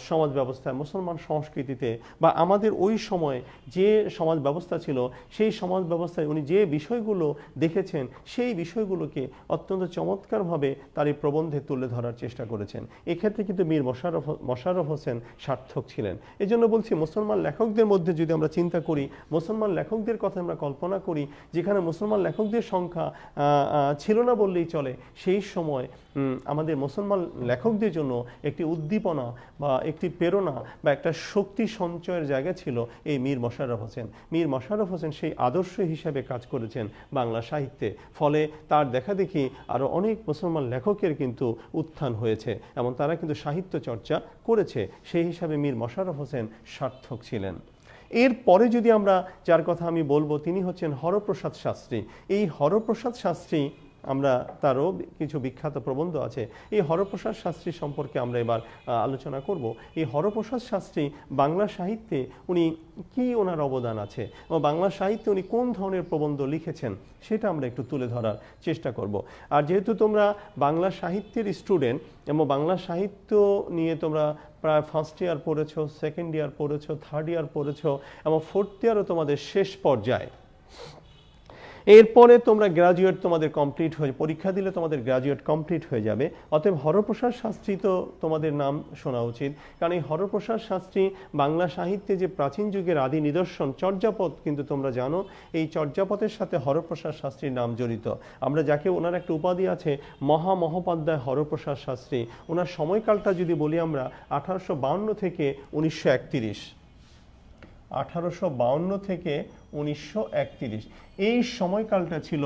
সমাজ ব্যবস্থায়, মুসলমান সংস্কৃতিতে, বা আমাদের ওই সময় যে সমাজ ব্যবস্থা ছিল সেই সমাজ ব্যবস্থায় উনি যে বিষয়গুলো দেখেছেন সেই বিষয়গুলোকে অত্যন্ত চমৎকারভাবে তার এই প্রবন্ধে তুলে ধরার চেষ্টা করেছেন। এক্ষেত্রে কিন্তু মীর মশাররফ হোসেন সার্থক ছিলেন। এই জন্য বলছি, মুসলমান লেখকদের মধ্যে যদি আমরা চিন্তা করি, মুসলমান লেখকদের কথা আমরা কল্পনা করি, যেখানে মুসলমান লেখকদের সংখ্যা ছিল না বললেই চলে, সেই সময় আমাদের মুসলমান লেখকদের জন্য একটি উদ্দীপনা বা একটি প্রেরণা বা একটা শক্তি সঞ্চয়ের জায়গা ছিল এই মীর মশাররফ হোসেন। মীর মশাররফ হোসেন সেই আদর্শ হিসাবে কাজ করেছেন বাংলা সাহিত্যে। ফলে তার দেখা দেখি আরও অনেক মুসলমান লেখকের কিন্তু উত্থান হয়েছে এবং তারা কিন্তু সাহিত্য চর্চা করেছে। সেই হিসাবে মীর মশাররফ হোসেন সার্থক ছিলেন। এরপরে যদি আমরা যার কথা আমি বলবো, তিনি হচ্ছেন হরপ্রসাদ শাস্ত্রী। এই হরপ্রসাদ শাস্ত্রী, আমরা তারও কিছু বিখ্যাত প্রবন্ধ আছে। এই হরপ্রসাদ শাস্ত্রী সম্পর্কে আমরা এবার আলোচনা করব। এই হরপ্রসাদ শাস্ত্রী বাংলা সাহিত্যে উনি কি ওনার অবদান আছে, ও বাংলা সাহিত্যে উনি কোন ধরনের প্রবন্ধ লিখেছেন সেটা আমরা একটু তুলে ধরার চেষ্টা করব। আর যেহেতু তোমরা বাংলা সাহিত্যের স্টুডেন্ট এবং বাংলা সাহিত্য নিয়ে তোমরা প্রায় ফার্স্ট ইয়ার পড়েছো, সেকেন্ড ইয়ার পড়েছো, থার্ড ইয়ার পড়েছো এবং ফোর্থ ইয়ারও তোমাদের শেষ পর্যায়ে, এরপরে তোমরা গ্রাজুয়েট তোমাদের কমপ্লিট হয়ে, পরীক্ষা দিলে তোমাদের গ্রাজুয়েট কমপ্লিট হয়ে যাবে। অতএব হরপ্রসাদ শাস্ত্রী তো তোমাদের নাম শোনা উচিত, কারণ এই হরপ্রসাদ শাস্ত্রী বাংলা সাহিত্যে যে প্রাচীন যুগের আদি নিদর্শন চর্যাপদ, কিন্তু তোমরা জানো এই চর্যাপদের সাথে হরপ্রসাদ শাস্ত্রীর নাম জড়িত। আমরা যাকে, ওনার একটা উপাধি আছে মহামহোপাধ্যায় হরপ্রসাদ শাস্ত্রী। ওনার সময়কালটা যদি বলি আমরা 1852 থেকে 1931, 1852 থেকে 1931, এই সময়কালটা ছিল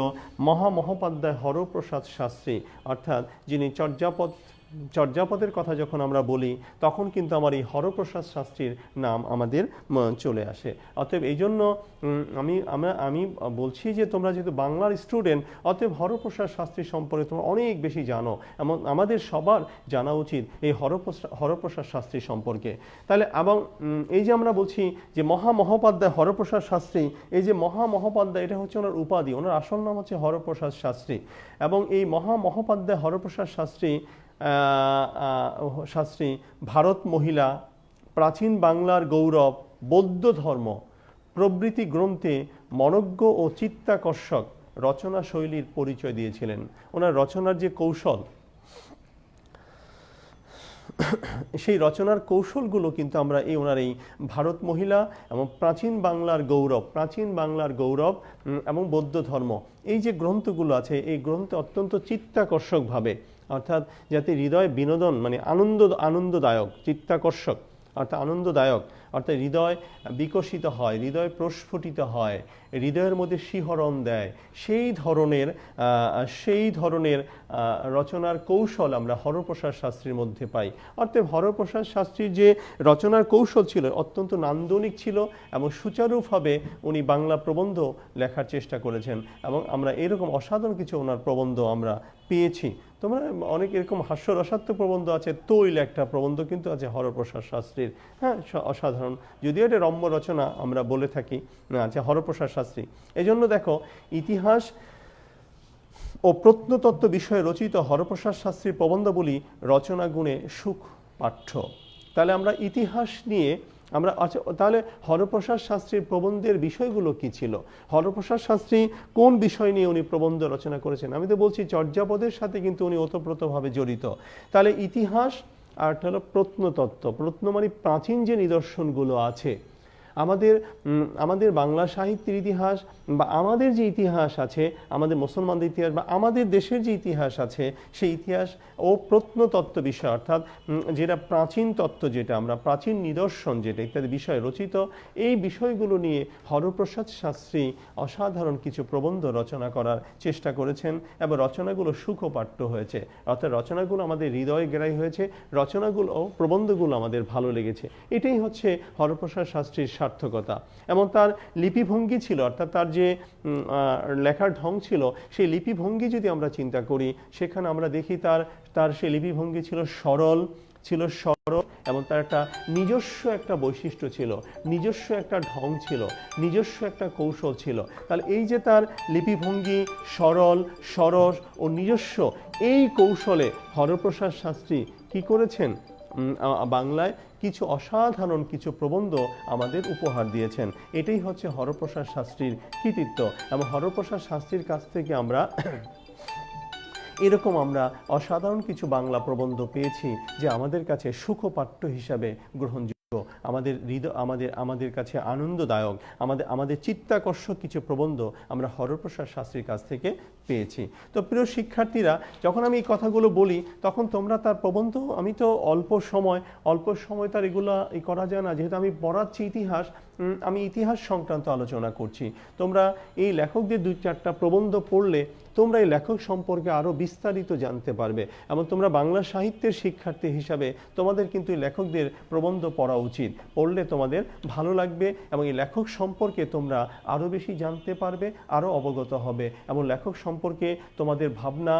মহামহোপাধ্যায় হরপ্রসাদ শাস্ত্রী, অর্থাৎ যিনি চর্যাপদ চর্যাপদের কথা যখন আমরা বলি তখন কিন্তু আমার এই হরপ্রসাদ শাস্ত্রীর নাম আমাদের চলে আসে। অতএব এই জন্য আমি বলছি যে তোমরা যেহেতু বাংলার স্টুডেন্ট, অতএব হরপ্রসাদ শাস্ত্রী সম্পর্কে তোমরা অনেক বেশি জানো, এবং আমাদের সবার জানা উচিত এই হরপ্রসাদ শাস্ত্রী সম্পর্কে। তাহলে এবং এই যে আমরা বলছি যে মহামহোপাধ্যায় হরপ্রসাদ শাস্ত্রী, এই যে মহামহোপাধ্যায় এটা হচ্ছে ওনার উপাধি, ওনার আসল নাম হচ্ছে হরপ্রসাদ শাস্ত্রী। এবং এই মহামহোপাধ্যায় হরপ্রসাদ শাস্ত্রী ভারত মহিলা, প্রাচীন বাংলার গৌরব, বৌদ্ধ ধর্ম প্রভৃতি গ্রন্থে মনজ্ঞ ও চিত্তাকর্ষক রচনা শৈলীর পরিচয় দিয়েছিলেন। ওনার রচনার যে কৌশল, সেই রচনার কৌশলগুলো কিন্তু আমরা ওনার এই ভারত মহিলা এবং প্রাচীন বাংলার গৌরব এবং বৌদ্ধ ধর্ম, এই যে গ্রন্থগুলো আছে, এই গ্রন্থ অত্যন্ত চিত্তাকর্ষকভাবে, অর্থাৎ যাতে হৃদয় বিনোদন মানে আনন্দদায়ক, চিত্তাকর্ষক অর্থাৎ আনন্দদায়ক, অর্থাৎ হৃদয় বিকশিত হয়, হৃদয় প্রস্ফুটিত হয়, হৃদয়ের মধ্যে শিহরণ দেয়, সেই ধরনের রচনার কৌশল আমরা হরপ্রসাদ শাস্ত্রীর মধ্যে পাই। অর্থাৎ হরপ্রসাদ শাস্ত্রীর যে রচনার কৌশল ছিল অত্যন্ত নান্দনিক ছিল, এবং সুচারুভাবে উনি বাংলা প্রবন্ধ লেখার চেষ্টা করেছেন, এবং আমরা এরকম অসাধারণ কিছু ওনার প্রবন্ধ আমরা পেয়েছি। তোমরা অনেক এরকম হাস্যরসাত্মক প্রবন্ধ আছে, তৈল একটা প্রবন্ধ কিন্তু আছে হরপ্রসাদ শাস্ত্রীর, হ্যাঁ, অসাধারণ, যদিও এটা রম্য রচনা আমরা বলে থাকি, আছে হরপ্রসাদ শাস্ত্রী। এই জন্য দেখো, ইতিহাস ও প্রত্নতত্ত্ব বিষয়ে রচিত হরপ্রসাদ শাস্ত্রীর প্রবন্ধাবলী রচনাগুণে সুখ পাঠ্য। তাহলে আমরা ইতিহাস নিয়ে আমরা তাহলে হরপ্রসাদ শাস্ত্রীর প্রবন্ধের বিষয়গুলো কি ছিল, হরপ্রসাদ শাস্ত্রী কোন বিষয় নিয়ে উনি প্রবন্ধ রচনা করেছেন? আমি তো বলছি চর্যাপদের সাথে কিন্তু উনি ওতপ্রোতভাবে জড়িত। তাহলে ইতিহাস আর হলো প্রত্নতত্ত্ব, প্রত্ন মানে প্রাচীন যে নিদর্শনগুলো আছে, আমাদের বাংলা সাহিত্যের ইতিহাস বা আমাদের যে ইতিহাস আছে, আমাদের মুসলমানদের ইতিহাস বা আমাদের দেশের যে ইতিহাস আছে, সেই ইতিহাস ও প্রত্নতত্ত্ব বিষয়, অর্থাৎ যেটা প্রাচীন তত্ত্ব, যেটা আমরা প্রাচীন নিদর্শন যেটা ইত্যাদি বিষয় রচিত, এই বিষয়গুলো নিয়ে হরপ্রসাদ শাস্ত্রী অসাধারণ কিছু প্রবন্ধ রচনা করার চেষ্টা করেছেন, এবং রচনাগুলো সুখপাঠ্য হয়েছে, অর্থাৎ রচনাগুলো আমাদের হৃদয়গ্রাহী হয়েছে, প্রবন্ধগুলো আমাদের ভালো লেগেছে। এটাই হচ্ছে হরপ্রসাদ শাস্ত্রীর সার্থকতা। এবং তার লিপিভঙ্গি ছিল, অর্থাৎ তার যে লেখার ঢং ছিল, সেই লিপিভঙ্গি যদি আমরা চিন্তা করি, সেখানে আমরা দেখি তার সেই লিপিভঙ্গি ছিল সরল, এবং তার একটা নিজস্ব একটা বৈশিষ্ট্য ছিল, নিজস্ব একটা ঢং ছিল, নিজস্ব একটা কৌশল ছিল। তাহলে এই যে তার লিপিভঙ্গি সরল, সরস ও নিজস্ব, এই কৌশলে হরপ্রসাদ শাস্ত্রী কি করেছেন, বাংলায় কিছু অসাধারণ কিছু প্রবন্ধ আমাদের উপহার দিয়েছেন। এটাই হচ্ছে হরপ্রসাদ শাস্ত্রীর কৃতিত্ব, এবং হরপ্রসাদ শাস্ত্রীর কাছ থেকে আমরা এরকম অসাধারণ কিছু বাংলা প্রবন্ধ পেয়েছি যে আমাদের কাছে সুখপাঠ্য হিসাবে গ্রহণযোগ্য, আমাদের কাছে আনন্দদায়ক, আমাদের চিত্তাকর্ষক কিছু প্রবন্ধ আমরা হরপ্রসাদ শাস্ত্রীর কাছ থেকে পেয়েছি। তো প্রিয় শিক্ষার্থীরা, যখন আমি এই কথাগুলো বলি তখন তোমরা তার প্রবন্ধ, আমি তো অল্প সময় তার এগুলো করা যায় না, যেহেতু আমি পড়াচ্ছি ইতিহাস, আমি ইতিহাস সংক্রান্ত আলোচনা করছি। তোমরা এই লেখকদের 2-4টা প্রবন্ধ পড়লে তোমরা এই লেখক সম্পর্কে আরও বিস্তারিত জানতে পারবে, এবং তোমরা বাংলা সাহিত্যের শিক্ষার্থী হিসাবে তোমাদের কিন্তু এই লেখকদের প্রবন্ধ পড়া উচিত, পড়লে তোমাদের ভালো লাগবে, এবং এই লেখক সম্পর্কে তোমরা আরও বেশি জানতে পারবে, আরও অবগত হবে, এবং লেখক সম্পর্কে তোমাদের ভাবনা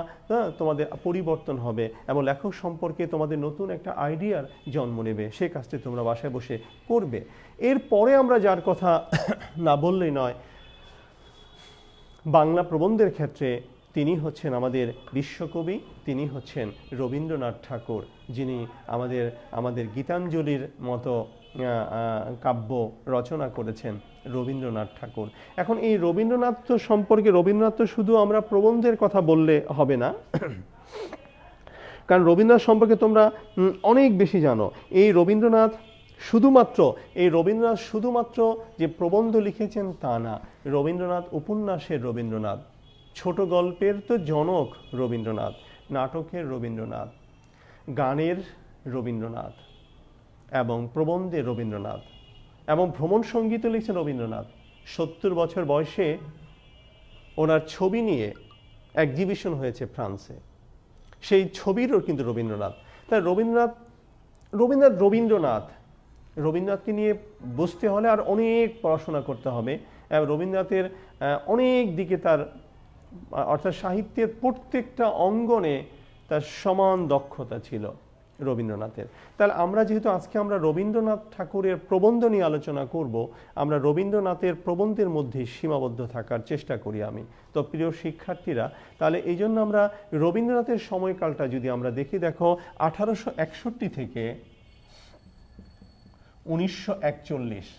তোমাদের পরিবর্তন হবে, এবং লেখক সম্পর্কে তোমাদের নতুন একটা আইডিয়ার জন্ম নেবে। সে কাজটি তোমরা বাসায় বসে করবে। এরপরে আমরা যার কথা না বললেই নয়, বাংলা প্রবন্ধের ক্ষেত্রে তিনি হচ্ছেন আমাদের বিশ্বকবি, তিনি হচ্ছেন রবীন্দ্রনাথ ঠাকুর, যিনি আমাদের গীতাঞ্জলির মতো কাব্য রচনা করেছেন রবীন্দ্রনাথ ঠাকুর। এখন এই রবীন্দ্রনাথ সম্পর্কে, রবীন্দ্রনাথ তো শুধু আমরা প্রবন্ধের কথা বললে হবে না, কারণ রবীন্দ্রনাথ সম্পর্কে তোমরা অনেক বেশি জানো। এই রবীন্দ্রনাথ শুধুমাত্র যে প্রবন্ধ লিখেছেন তা না, রবীন্দ্রনাথ উপন্যাসের রবীন্দ্রনাথ, ছোট গল্পের তো জনক রবীন্দ্রনাথ, নাটকের রবীন্দ্রনাথ, গানের রবীন্দ্রনাথ, এবং প্রবন্ধের রবীন্দ্রনাথ, এবং ভ্রমণ সঙ্গীতও লিখছেন রবীন্দ্রনাথ। 70 বছর বয়সে ওনার ছবি নিয়ে এক্সিবিশন হয়েছে ফ্রান্সে। সেই ছবিরও কিন্তু রবীন্দ্রনাথ। তাই রবীন্দ্রনাথকে নিয়ে বুঝতে হলে আর অনেক পড়াশোনা করতে হবে। রবীন্দ্রনাথের অনেক দিকে তার অর্থাৎ সাহিত্যের প্রত্যেকটা অঙ্গনে তার সমান দক্ষতা ছিল রবীন্দ্রনাথের। তাহলে আমরা যেহেতু আজকে আমরা রবীন্দ্রনাথ ঠাকুরের প্রবন্ধ নিয়ে আলোচনা করব, আমরা রবীন্দ্রনাথের প্রবন্ধের মধ্যে সীমাবদ্ধ থাকার চেষ্টা করি আমি। তো প্রিয় শিক্ষার্থীরা, তাহলে এই জন্য আমরা রবীন্দ্রনাথের সময়কালটা যদি আমরা দেখি, দেখো 1861 থেকে 1941,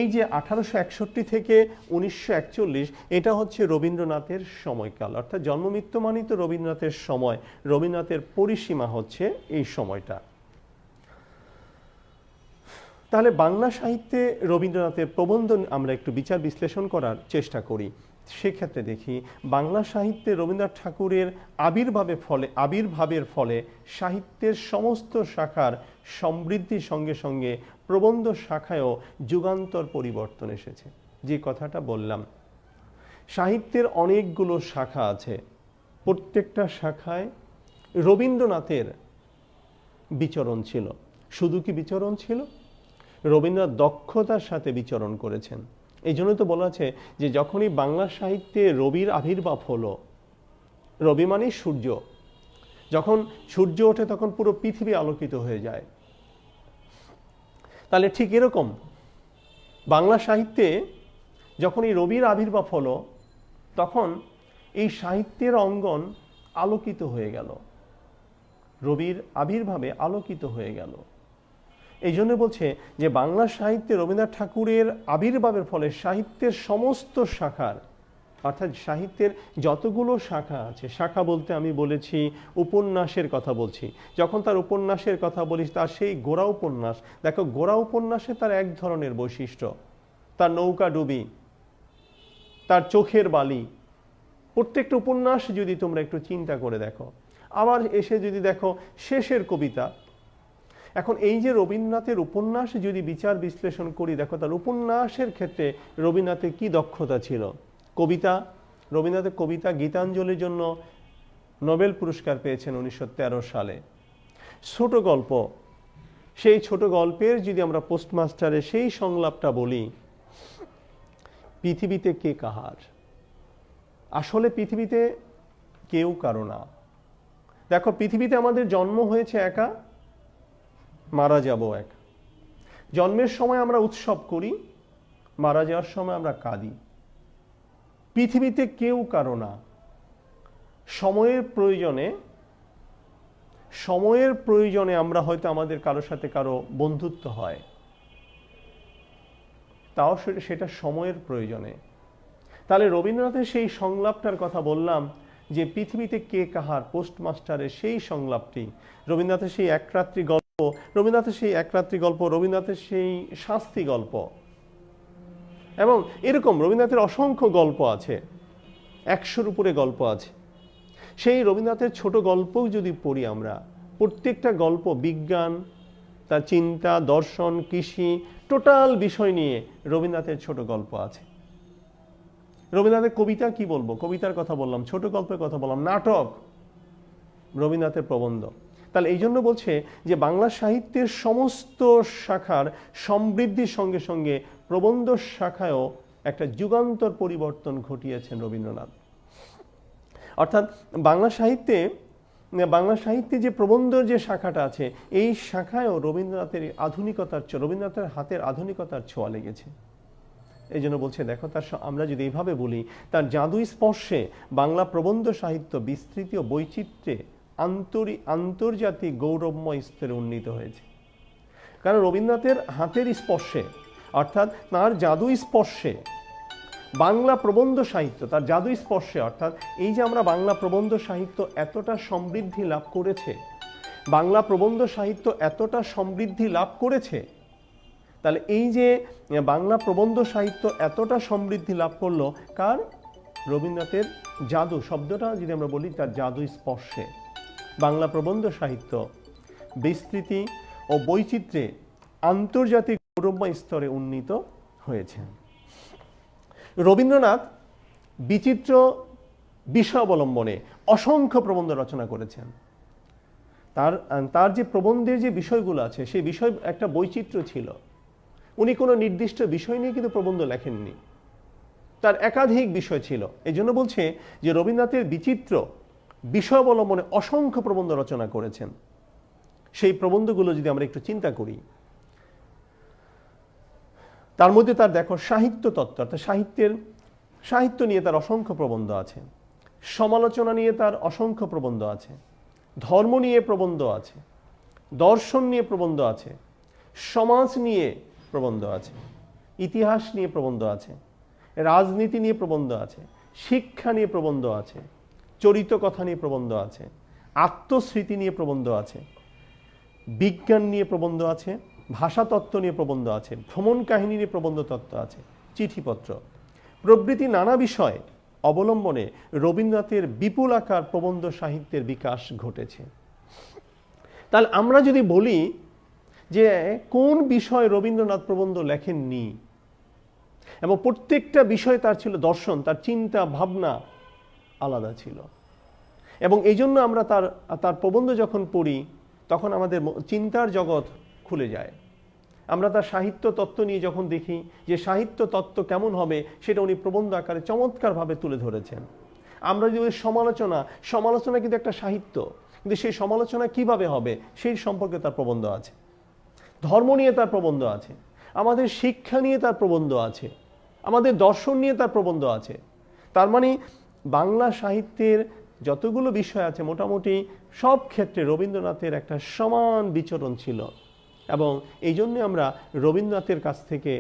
এই যে 1861 থেকে 1941 এটা হচ্ছে রবীন্দ্রনাথের সময়কাল, অর্থাৎ জন্মমৃত্যুমানিত রবীন্দ্রনাথের সময়, রবীন্দ্রনাথের পরিসীমা হচ্ছে এই সময়টা। তাহলে বাংলা সাহিত্যে রবীন্দ্রনাথের প্রবন্ধ আমরা একটু বিচার বিশ্লেষণ করার চেষ্টা করি। সেক্ষেত্রে দেখি বাংলা সাহিত্যে রবীন্দ্রনাথ ঠাকুরের আবির্ভাবের ফলে সাহিত্যের সমস্ত শাখার সমৃদ্ধির সঙ্গে সঙ্গে প্রবন্ধ শাখায়ও যুগান্তর পরিবর্তন এসেছে। যে কথাটা বললাম, সাহিত্যের অনেকগুলো শাখা আছে, প্রত্যেকটা শাখায় রবীন্দ্রনাথের বিচরণ ছিল। শুধু কি বিচরণ ছিল? রবীন্দ্রনাথ দক্ষতার সাথে বিচরণ করেছেন। এই জন্য তো বলা আছে যে যখনই বাংলা সাহিত্যে রবির আবির্ভাব হলো, রবি মানে সূর্য, যখন সূর্য ওঠে তখন পুরো পৃথিবী আলোকিত হয়ে যায়। তাহলে ঠিক এরকম বাংলা সাহিত্যে যখন এই রবির আবির্ভাব হলো, তখন এই সাহিত্যের অঙ্গন আলোকিত হয়ে গেল, রবির আবির্ভাবে আলোকিত হয়ে গেল। এই জন্য বলছে যে বাংলা সাহিত্যে রবীন্দ্রনাথ ঠাকুরের আবির্ভাবের ফলে সাহিত্যের সমস্ত শাখার, অর্থাৎ সাহিত্যের যতগুলো শাখা আছে, শাখা বলতে আমি বলেছি উপন্যাসের কথা বলছি। যখন তার উপন্যাসের কথা বলিস, তার সেই গোড়া উপন্যাস, দেখো গোড়া উপন্যাসে তার এক ধরনের বৈশিষ্ট্য, তার নৌকা ডুবি, তার চোখের বালি, প্রত্যেকটা উপন্যাস যদি তোমরা একটু চিন্তা করে দেখো। আবার এসে যদি দেখো শেষের কবিতা। এখন এই যে রবীন্দ্রনাথের উপন্যাস যদি বিচার বিশ্লেষণ করি, দেখো তার উপন্যাসের ক্ষেত্রে রবীন্দ্রনাথের কি দক্ষতা ছিল। কবিতা, রবীন্দ্রনাথের কবিতা গীতাঞ্জলির জন্য নোবেল পুরস্কার পেয়েছেন 1913 সালে। ছোট গল্প, সেই ছোট গল্পের যদি আমরা পোস্টমাস্টারের সেই সংলাপটা বলি, পৃথিবীতে কে কাহার, আসলে পৃথিবীতে কেউ কারো না। দেখো পৃথিবীতে আমাদের জন্ম হয়েছে একা, মারা যাব একা। জন্মের সময় আমরা উৎসব করি, মারা যাওয়ার সময় আমরা কাঁদি। পৃথিবীতে কেউ কারো না। সময়ের প্রয়োজনে আমরা হয়তো আমাদের কারোর সাথে কারো বন্ধুত্ব হয়, তাও সেটা সময়ের প্রয়োজনে। তাহলে রবীন্দ্রনাথের সেই সংলাপটার কথা বললাম যে পৃথিবীতে কে কাহার, পোস্টমাস্টারের সেই সংলাপটি, রবীন্দ্রনাথের সেই এক রাত্রি গল্প, রবীন্দ্রনাথের সেই শাস্তি গল্প, এবং এরকম রবীন্দ্রনাথের অসংখ্য গল্প আছে, 100-র উপরে গল্প আছে। সেই রবীন্দ্রনাথের ছোট গল্পও যদি পড়ি আমরা, প্রত্যেকটা গল্প বিজ্ঞান, তার চিন্তা, দর্শন, কৃষি, টোটাল বিষয় নিয়ে রবীন্দ্রনাথের ছোট গল্প আছে। রবীন্দ্রনাথের কবিতা কি বলবো, কবিতার কথা বললাম, ছোট গল্পের কথা বললাম, নাটক, রবীন্দ্রনাথের প্রবন্ধ। তাহলে এই জন্য বলছে যে বাংলা সাহিত্যের সমস্ত শাখার সমৃদ্ধির সঙ্গে সঙ্গে প্রবন্ধ শাখায়ও একটা যুগান্তর পরিবর্তন ঘটিয়েছেন রবীন্দ্রনাথ। অর্থাৎ বাংলা সাহিত্যে যে প্রবন্ধর যে শাখাটা আছে, এই শাখায়ও রবীন্দ্রনাথের হাতের আধুনিকতার ছোঁয়া লেগেছে। এই জন্য বলছে দেখো আমরা যদি এইভাবে বলি, তার জাদুই স্পর্শে বাংলা প্রবন্ধ সাহিত্য বিস্তৃতি ও বৈচিত্র্যে আন্তর্জাতিক গৌরবময় স্তরে উন্নীত হয়েছে। কারণ রবীন্দ্রনাথের হাতের স্পর্শে, অর্থাৎ তার জাদুই স্পর্শে বাংলা প্রবন্ধ সাহিত্য, তার জাদুই স্পর্শে, অর্থাৎ এই যে আমরা বাংলা প্রবন্ধ সাহিত্য এতটা সমৃদ্ধি লাভ করেছে, বাংলা প্রবন্ধ সাহিত্য এতটা সমৃদ্ধি লাভ করেছে, তাহলে এই যে বাংলা প্রবন্ধ সাহিত্য এতটা সমৃদ্ধি লাভ করলো কার? রবীন্দ্রনাথের জাদু শব্দটা যদি আমরা বলি, তার জাদুই স্পর্শে বাংলা প্রবন্ধ সাহিত্য বিস্তৃতি ও বৈচিত্র্যে আন্তর্জাতিক গৌরবময় স্তরে উন্নীত হয়েছে। রবীন্দ্রনাথ বিচিত্র বিষয় অবলম্বনে অসংখ্য প্রবন্ধ রচনা করেছেন। তার যে প্রবন্ধের যে বিষয়গুলো আছে সেই বিষয় একটা বৈচিত্র্য ছিল। উনি কোনো নির্দিষ্ট বিষয় নিয়ে কিন্তু প্রবন্ধ লেখেননি, তার একাধিক বিষয় ছিল। এই জন্য বলছে যে রবীন্দ্রনাথের বিচিত্র বিষয় অবলম্বনে অসংখ্য প্রবন্ধ রচনা করেছেন। সেই প্রবন্ধগুলো যদি আমরা একটু চিন্তা করি, তার মধ্যে তার দেখো সাহিত্য তত্ত্ব, অর্থাৎ সাহিত্য নিয়ে তার অসংখ্য প্রবন্ধ আছে, সমালোচনা নিয়ে তার অসংখ্য প্রবন্ধ আছে, ধর্ম নিয়ে প্রবন্ধ আছে, দর্শন নিয়ে প্রবন্ধ আছে, সমাজ নিয়ে প্রবন্ধ আছে, ইতিহাস নিয়ে প্রবন্ধ আছে, রাজনীতি নিয়ে প্রবন্ধ আছে, শিক্ষা নিয়ে প্রবন্ধ আছে, চরিত কথা নিয়ে প্রবন্ধ আছে, আত্মস্মৃতি নিয়ে প্রবন্ধ আছে, বিজ্ঞান নিয়ে প্রবন্ধ আছে, ভাষাতত্ত্ব নিয়ে প্রবন্ধ আছে, ভ্রমণ কাহিনী নিয়ে প্রবন্ধ তত্ত্ব আছে, চিঠিপত্র প্রভৃতি নানা বিষয় অবলম্বনে রবীন্দ্রনাথের বিপুল আকার প্রবন্ধ সাহিত্যের বিকাশ ঘটেছে। তাহলে আমরা যদি বলি যে কোন বিষয় রবীন্দ্রনাথ প্রবন্ধ লেখেননি, এবং প্রত্যেকটা বিষয় তার ছিল দর্শন, তার চিন্তা ভাবনা আলাদা ছিল, এবং এই জন্য আমরা তার প্রবন্ধ যখন পড়ি তখন আমাদের চিন্তার জগৎ খুলে যায়। আমরা তার সাহিত্য তত্ত্ব নিয়ে যখন দেখি যে সাহিত্য তত্ত্ব কেমন হবে, সেটা উনি প্রবন্ধ আকারে চমৎকারভাবে তুলে ধরেছেন। আমরা যদি সমালোচনা কিন্তু একটা সাহিত্য, কিন্তু সেই সমালোচনা কিভাবে হবে সেই সম্পর্কে তার প্রবন্ধ আছে, ধর্ম নিয়ে তার প্রবন্ধ আছে, আমাদের শিক্ষা নিয়ে তার প্রবন্ধ আছে, আমাদের দর্শন নিয়ে তার প্রবন্ধ আছে। তার মানে বাংলা সাহিত্যের যতগুলো বিষয় আছে মোটামুটি সব ক্ষেত্রে রবীন্দ্রনাথের একটা সমান বিচরণ ছিল। এবং এই জন্যে আমরা রবীন্দ্রনাথের কাছ থেকে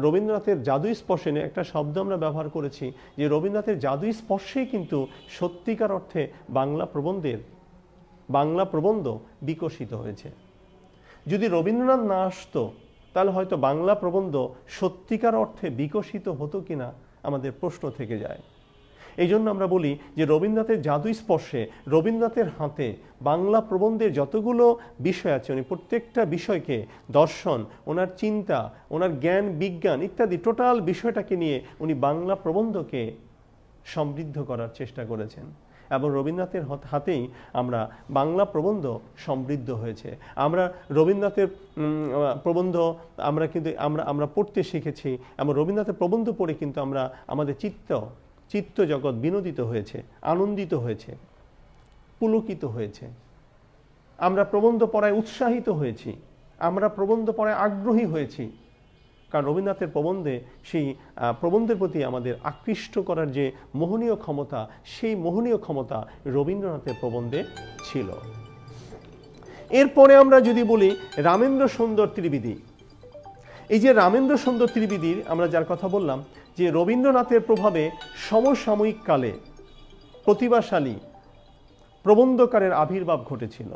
রবীন্দ্রনাথের জাদুই স্পর্শে একটা শব্দ আমরা ব্যবহার করেছি, যে রবীন্দ্রনাথের জাদুই স্পর্শেই কিন্তু সত্যিকার অর্থে বাংলা প্রবন্ধ বিকশিত হয়েছে। যদি রবীন্দ্রনাথ না আসতো তাহলে হয়তো বাংলা প্রবন্ধ সত্যিকার অর্থে বিকশিত হতো কিনা আমাদের প্রশ্ন থেকে যায়। এই জন্য আমরা বলি যে রবীন্দ্রনাথের জাদুই স্পর্শে, রবীন্দ্রনাথের হাতে বাংলা প্রবন্ধের যতগুলো বিষয় আছে, উনি প্রত্যেকটা বিষয়কে দর্শন, ওনার চিন্তা, ওনার জ্ঞান বিজ্ঞান ইত্যাদি টোটাল বিষয়টাকে নিয়ে উনি বাংলা প্রবন্ধকে সমৃদ্ধ করার চেষ্টা করেছেন। এবং রবীন্দ্রনাথের হাতেই আমরা বাংলা প্রবন্ধ সমৃদ্ধ হয়েছে। আমরা রবীন্দ্রনাথের প্রবন্ধ আমরা পড়তে শিখেছি, এবং রবীন্দ্রনাথের প্রবন্ধ পড়ে কিন্তু আমাদের চিত্ত জগৎ বিনোদিত হয়েছে, আনন্দিত হয়েছে, পুলকিত হয়েছে। আমরা প্রবন্ধ পড়ায় উৎসাহিত হয়েছি, আমরা প্রবন্ধ পড়ায় আগ্রহী হয়েছি, কারণ রবীন্দ্রনাথের প্রবন্ধে সেই প্রবন্ধের প্রতি আমাদের আকৃষ্ট করার যে মোহনীয় ক্ষমতা, সেই মোহনীয় ক্ষমতা রবীন্দ্রনাথের প্রবন্ধে ছিল। এরপরে আমরা যদি বলি রামেন্দ্র সুন্দর ত্রিবেদী, এই যে রামেন্দ্র সুন্দর ত্রিবেদীর আমরা যার কথা বললাম, যে রবীন্দ্রনাথের প্রভাবে সমসাময়িক কালে প্রতিভাশালী প্রবন্ধকারের আবির্ভাব ঘটেছিল।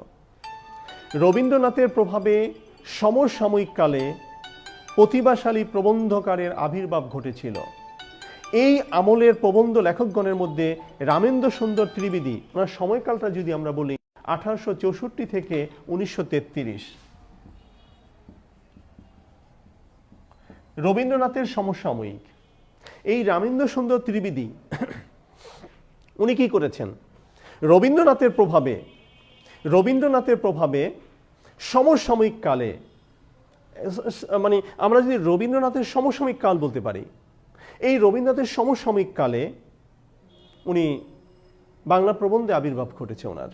রবীন্দ্রনাথের প্রভাবে সমসাময়িক কালে প্রতিভাশালী প্রবন্ধকারের আবির্ভাব ঘটেছিল। এই আমলের প্রবন্ধ লেখকগণের মধ্যে রামেন্দ্র সুন্দর ত্রিবেদী, ওনার সময়কালটা যদি আমরা বলি 1864 থেকে 1933, রবীন্দ্রনাথের সমসাময়িক এই রামেন্দ্র সুন্দর ত্রিবেদী উনি কি করেছেন? রবীন্দ্রনাথের প্রভাবে সমসাময়িক কালে, মানে আমরা যদি রবীন্দ্রনাথের সমসাময়িক কাল বলতে পারি, এই রবীন্দ্রনাথের সমসাময়িক কালে উনি বাংলা প্রবন্ধে আবির্ভাব ঘটেছে ওনার।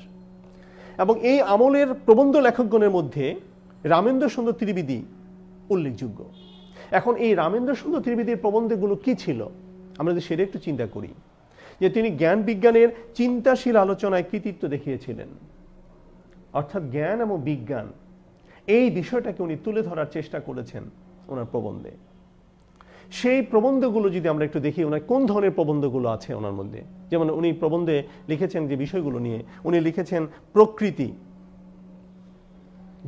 এবং এই আমলের প্রবন্ধ লেখকগণের মধ্যে রামেন্দ্র সুন্দর ত্রিবেদী উল্লেখযোগ্য। এখন এই রামেন্দ্র সুন্দর ত্রিবেদীর প্রবন্ধগুলো কি ছিল আমরা যদি সেটা একটু চিন্তা করি, যে তিনি জ্ঞান বিজ্ঞানের চিন্তাশীল আলোচনায় কৃতিত্ব দেখিয়েছিলেন, অর্থাৎ জ্ঞান এবং বিজ্ঞান এই বিষয়টাকে উনি তুলে ধরার চেষ্টা করেছেন ওনার প্রবন্ধে। সেই প্রবন্ধগুলো যদি আমরা একটু দেখি, ওনার কোন ধরনের প্রবন্ধগুলো আছে ওনার মধ্যে, যেমন উনি প্রবন্ধে লিখেছেন যে বিষয়গুলো নিয়ে, উনি লিখেছেন প্রকৃতি,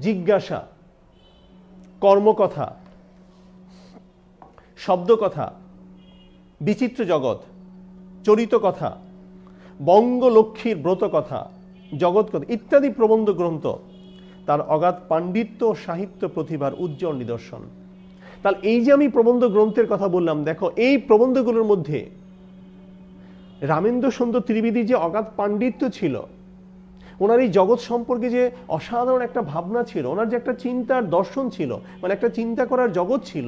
জিজ্ঞাসা, কর্মকথা, শব্দকথা, বিচিত্র জগৎ, চরিত কথা, বঙ্গলক্ষ্মীর ব্রত কথা, জগৎ কথা ইত্যাদি প্রবন্ধ গ্রন্থ তার অগাধ পাণ্ডিত্য সাহিত্য প্রতিভার উজ্জ্বল নিদর্শন। তাহলে এই যে আমি প্রবন্ধ গ্রন্থের কথা বললাম, দেখো এই প্রবন্ধগুলোর মধ্যে রামেন্দ্র সুন্দর ত্রিবেদী যে অগাধ পাণ্ডিত্য ছিল, ওনার এই জগৎ সম্পর্কে যে অসাধারণ একটা ভাবনা ছিল, ওনার যে একটা চিন্তার দর্শন ছিল, মানে একটা চিন্তা করার জগৎ ছিল,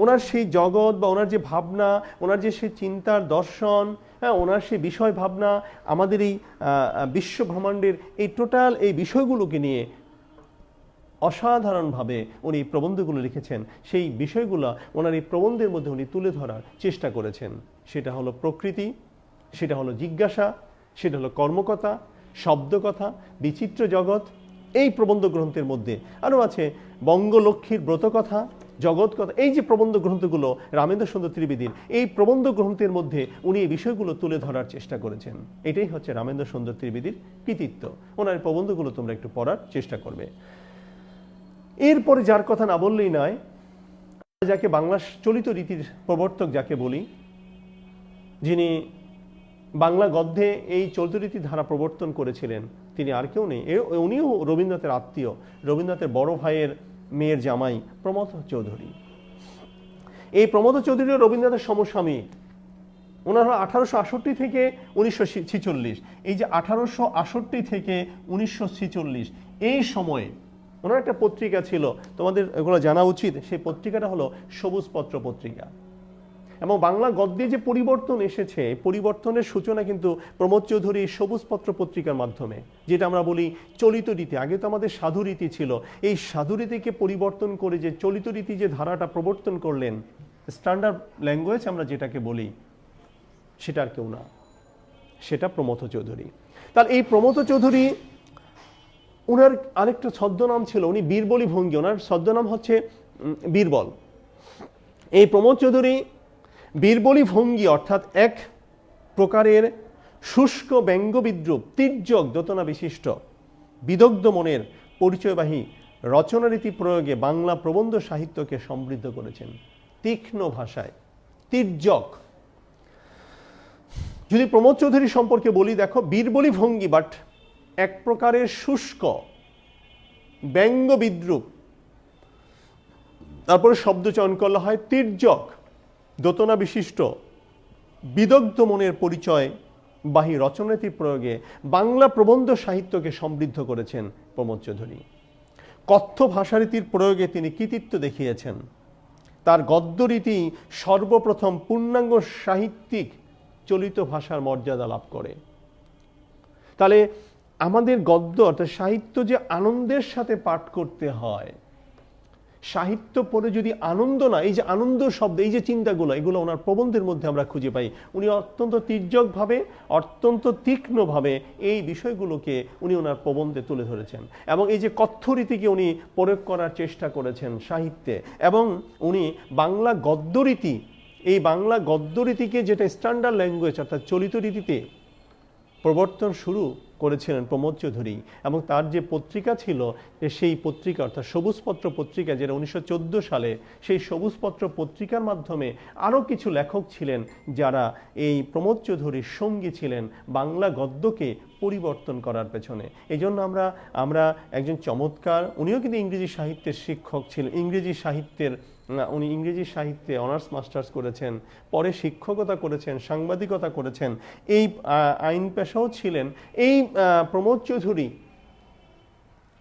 ওনার সেই জগৎ বা ওনার যে ভাবনা, ওনার যে সেই চিন্তার দর্শন, হ্যাঁ, ওনার সেই বিষয় ভাবনা, আমাদের এই বিশ্ব ব্রহ্মাণ্ডের এই টোটাল এই বিষয়গুলোকে নিয়ে অসাধারণভাবে উনি প্রবন্ধগুলো লিখেছেন। সেই বিষয়গুলো ওনার এই প্রবন্ধের মধ্যে উনি তুলে ধরার চেষ্টা করেছেন। সেটা হলো প্রকৃতি, সেটা হলো জিজ্ঞাসা, সেটা হলো কর্মকথা, শব্দকথা, বিচিত্র জগৎ। এই প্রবন্ধ গ্রন্থের মধ্যে আরও আছে বঙ্গলক্ষ্মীর ব্রতকথা, জগৎ কথা। এই যে প্রবন্ধ গ্রন্থগুলো রামেন্দ্র সুন্দর ত্রিবেদীর, এই প্রবন্ধ গ্রন্থের মধ্যে উনি এই বিষয়গুলো তুলে ধরার চেষ্টা করেছেন। এটাই হচ্ছে রামেন্দ্র সুন্দর ত্রিবেদীর কৃতিত্ব। ওনার এই প্রবন্ধগুলো তোমরা একটু পড়ার চেষ্টা করবে। এরপরে যার কথা না বললেই নয়, যাকে বাংলা চলিত রীতির প্রবর্তক যাকে বলি, যিনি বাংলা গদ্যে এই চলিত রীতির ধারা প্রবর্তন করেছিলেন, তিনি আর কেউ নেই, উনিও রবীন্দ্রনাথের আত্মীয়, রবীন্দ্রনাথের বড় ভাইয়ের মেয়ের জামাই প্রমথ চৌধুরী। এই প্রমথ চৌধুরী রবীন্দ্রনাথের সমসাময়িক। ওনার 1868 থেকে 1946। এই যে 1868 থেকে 1946 এই সময়ে ওনার একটা পত্রিকা ছিল, তোমাদের এগুলো জানা উচিত। সেই পত্রিকাটা হলো সবুজ পত্র পত্রিকা। এবং বাংলা গদ্যে যে পরিবর্তন এসেছে, পরিবর্তনের সূচনা কিন্তু প্রমথ চৌধুরী সবুজ পত্র পত্রিকার মাধ্যমে, যেটা আমরা বলি চলিত রীতি। আগে তো আমাদের সাধু রীতি ছিল, এই সাধু রীতিকে পরিবর্তন করে যে চলিত রীতি যে ধারাটা প্রবর্তন করলেন, স্ট্যান্ডার্ড ল্যাঙ্গুয়েজ আমরা যেটাকে বলি, সেটা আর কেউ না, সেটা প্রমথ চৌধুরী। তাহলে এই প্রমথ চৌধুরী, ওনার আরেকটা ছদ্মনাম ছিল, উনি বীরবলী ভঙ্গি, ওনার ছদ্মনাম হচ্ছে বীরবল। এই প্রমথ চৌধুরী বীরবলী ভঙ্গি অর্থাৎ এক প্রকারের শুষ্ক ব্যঙ্গ বিদ্রুপ, তীর্যক দোতনা বিশিষ্ট বিদগ্ধ মনের পরিচয়বাহী রচনারীতি প্রয়োগে বাংলা প্রবন্ধ সাহিত্যকে সমৃদ্ধ করেছেন। তীক্ষ্ণ ভাষায়, তীর্যক। যদি প্রমথ চৌধুরী সম্পর্কে বলি, দেখো বীরবলী ভঙ্গি, বাট এক প্রকারের শুষ্ক ব্যঙ্গ বিদ্রুপ, তারপরে শব্দ চয়ন করলে হয় তীর্যক দোতনা বিশিষ্ট বিদগ্ধ মনের পরিচয় বাহী রচনাটির প্রয়োগে বাংলা প্রবন্ধ সাহিত্যকে সমৃদ্ধ করেছেন প্রমথ চৌধুরী। কথ্য ভাষারীতির প্রয়োগে তিনি কৃতিত্ব দেখিয়েছেন। তার গদ্যরীতি সর্বপ্রথম পূর্ণাঙ্গ সাহিত্যিক চলিত ভাষার মর্যাদা লাভ করে। তাহলে আমাদের গদ্য অর্থাৎ সাহিত্য যে আনন্দের সাথে পাঠ করতে হয়, সাহিত্য পড়ে যদি আনন্দ না, এই যে আনন্দ শব্দ, এই যে চিন্তাগুলো, এগুলো ওনার প্রবন্ধের মধ্যে আমরা খুঁজে পাই। উনি অত্যন্ত তীর্যকভাবে, অত্যন্ত তীক্ষ্ণভাবে এই বিষয়গুলোকে উনি ওনার প্রবন্ধে তুলে ধরেছেন। এবং এই যে কথ্যরীতিকে উনি প্রয়োগ করার চেষ্টা করেছেন সাহিত্যে। এবং উনি বাংলা গদ্যরীতি, এই বাংলা গদ্যরীতিকে যেটা স্ট্যান্ডার্ড ল্যাঙ্গুয়েজ অর্থাৎ চলিত রীতিতে প্রবর্তন শুরু করেছিলেন প্রমথ চৌধুরী। এবং তার যে পত্রিকা ছিল, সেই পত্রিকা অর্থাৎ সবুজপত্র পত্রিকা, যেটা 1914 সালে, সেই সবুজপত্র পত্রিকার মাধ্যমে আরও কিছু লেখক ছিলেন যারা এই প্রমথ চৌধুরীর সঙ্গী ছিলেন বাংলা গদ্যকে পরিবর্তন করার পেছনে। এই জন্য আমরা একজন চমৎকার, উনিও কিন্তু ইংরেজি সাহিত্যের শিক্ষক ছিলেন, ইংরেজি সাহিত্যের, উনি ইংরেজি সাহিত্যে অনার্স মাস্টার্স করেছেন, পরে শিক্ষকতা করেছেন, সাংবাদিকতা করেছেন, এই আইন পেশাও ছিলেন। এই প্রমথ চৌধুরী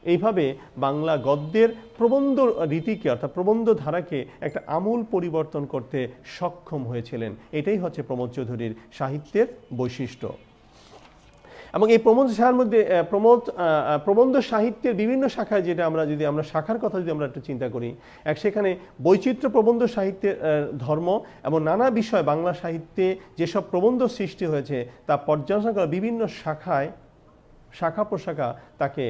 এইভাবে বাংলা গদ্যের প্রবন্ধ রীতিকে অর্থাৎ প্রবন্ধ ধারাকে একটা আমূল পরিবর্তন করতে সক্ষম হয়েছিলেন। এটাই হচ্ছে প্রমথ চৌধুরীর সাহিত্যের বৈশিষ্ট্য। এবং এই প্রবন্ধ সাহিত্যের বিভিন্ন শাখায়, যেটা আমরা শাখার কথা যদি আমরা একটু চিন্তা করি, সেখানে বৈচিত্র্য প্রবন্ধ সাহিত্যের ধর্ম এবং নানা বিষয় বাংলা সাহিত্যে যেসব প্রবন্ধ সৃষ্টি হয়েছে তা পর্যালোচনা করা বিভিন্ন শাখা প্রশাখা তাকে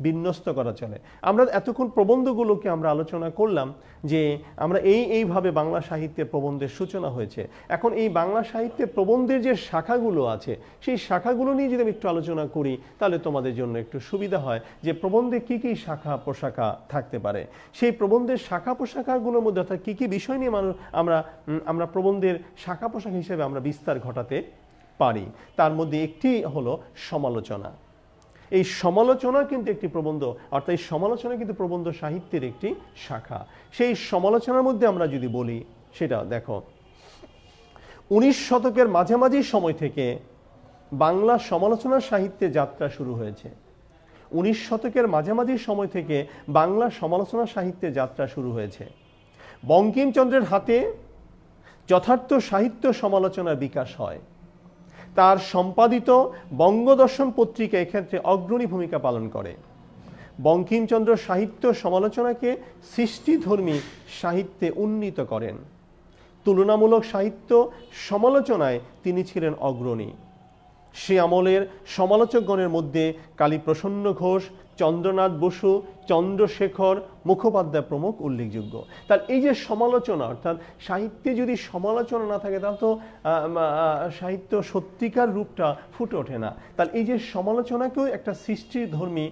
বিন্যস্ত করা চলে। আমরা এতক্ষণ প্রবন্ধগুলোকে আমরা আলোচনা করলাম যে আমরা এইভাবে বাংলা সাহিত্যের প্রবন্ধের সূচনা হয়েছে। এখন এই বাংলা সাহিত্যের প্রবন্ধের যে শাখাগুলো আছে, সেই শাখাগুলো নিয়ে যদি আমি একটু আলোচনা করি, তাহলে তোমাদের জন্য একটু সুবিধা হয় যে প্রবন্ধে কি কি শাখা প্রশাখা থাকতে পারে। সেই প্রবন্ধের শাখা প্রশাখাগুলোর মধ্যে অর্থাৎ কি কি বিষয় নিয়ে আমরা প্রবন্ধের শাখা প্রশাখা হিসেবে আমরা বিস্তার ঘটাতে পারি। তার মধ্যে একটি হলো সমালোচনা। এই সমালোচনা কিন্তু একটি প্রবন্ধ, অর্থাৎ এই সমালোচনা কিন্তু প্রবন্ধ সাহিত্যের একটি শাখা। সেই সমালোচনার মধ্যে আমরা যদি বলি, সেটা দেখো 19 শতকের মাঝামাঝি সময় থেকে বাংলা সমালোচনা সাহিত্যে যাত্রা শুরু হয়েছে। 19 শতকের মাঝামাঝি সময় থেকে বাংলা সমালোচনা সাহিত্যে যাত্রা শুরু হয়েছে। বঙ্কিমচন্দ্রের হাতে যথার্থ সাহিত্য সমালোচনার বিকাশ হয়। তার সম্পাদিত বঙ্গদর্শন পত্রিকা এক্ষেত্রে অগ্রণী ভূমিকা পালন করে। বঙ্কিমচন্দ্র সাহিত্য সমালোচনাকে সৃষ্টিধর্মী সাহিত্যে উন্নীত করেন। তুলনামূলক সাহিত্য সমালোচনায় তিনি ছিলেন অগ্রণী। সে আমলের সমালোচকগণের মধ্যে কালীপ্রসন্ন ঘোষ, চন্দ্রনাথ বসু, চন্দ্রশেখর মুখোপাধ্যায় প্রমুখ উল্লেখযোগ্য। তার এই যে সমালোচনা, অর্থাৎ সাহিত্যে যদি সমালোচনা না থাকে তাহলে তো সাহিত্য সত্যিকার রূপটা ফুটে ওঠে না। তার এই যে সমালোচনাকেও একটা সৃষ্টিধর্মী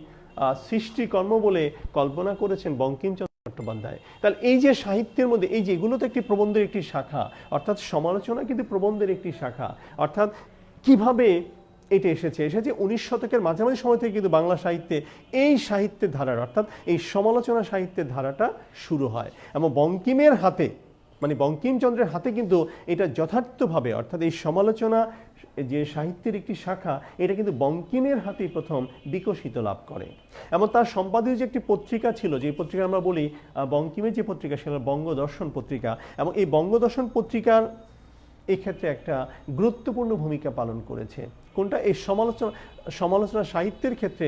সৃষ্টিকর্ম বলে কল্পনা করেছেন বঙ্কিমচন্দ্র চট্টোপাধ্যায়। তাহলে এই যে সাহিত্যের মধ্যে এই যে এগুলো তো একটি প্রবন্ধের একটি শাখা, অর্থাৎ সমালোচনা কিন্তু প্রবন্ধের একটি শাখা। অর্থাৎ কিভাবে এটা এসেছে 19 শতকের মাঝামাঝি সময় থেকে কিন্তু বাংলা সাহিত্যে এই সাহিত্যের ধারার, অর্থাৎ এই সমালোচনা সাহিত্যের ধারাটা শুরু হয়। এবং বঙ্কিমের হাতে, মানে বঙ্কিমচন্দ্রের হাতে কিন্তু এটা যথার্থভাবে, অর্থাৎ এই সমালোচনা যে সাহিত্যের একটি শাখা, এটা কিন্তু বঙ্কিমের হাতেই প্রথম বিকশিত লাভ করে। এবং তার সম্পাদিত যে একটি পত্রিকা ছিল, যে পত্রিকা আমরা বলি বঙ্কিমের যে পত্রিকা, সেটা বঙ্গদর্শন পত্রিকা। এবং এই বঙ্গদর্শন পত্রিকার এই ক্ষেত্রে একটা গুরুত্বপূর্ণ ভূমিকা পালন করেছে। কোনটা? এই সমালোচনা সাহিত্যের ক্ষেত্রে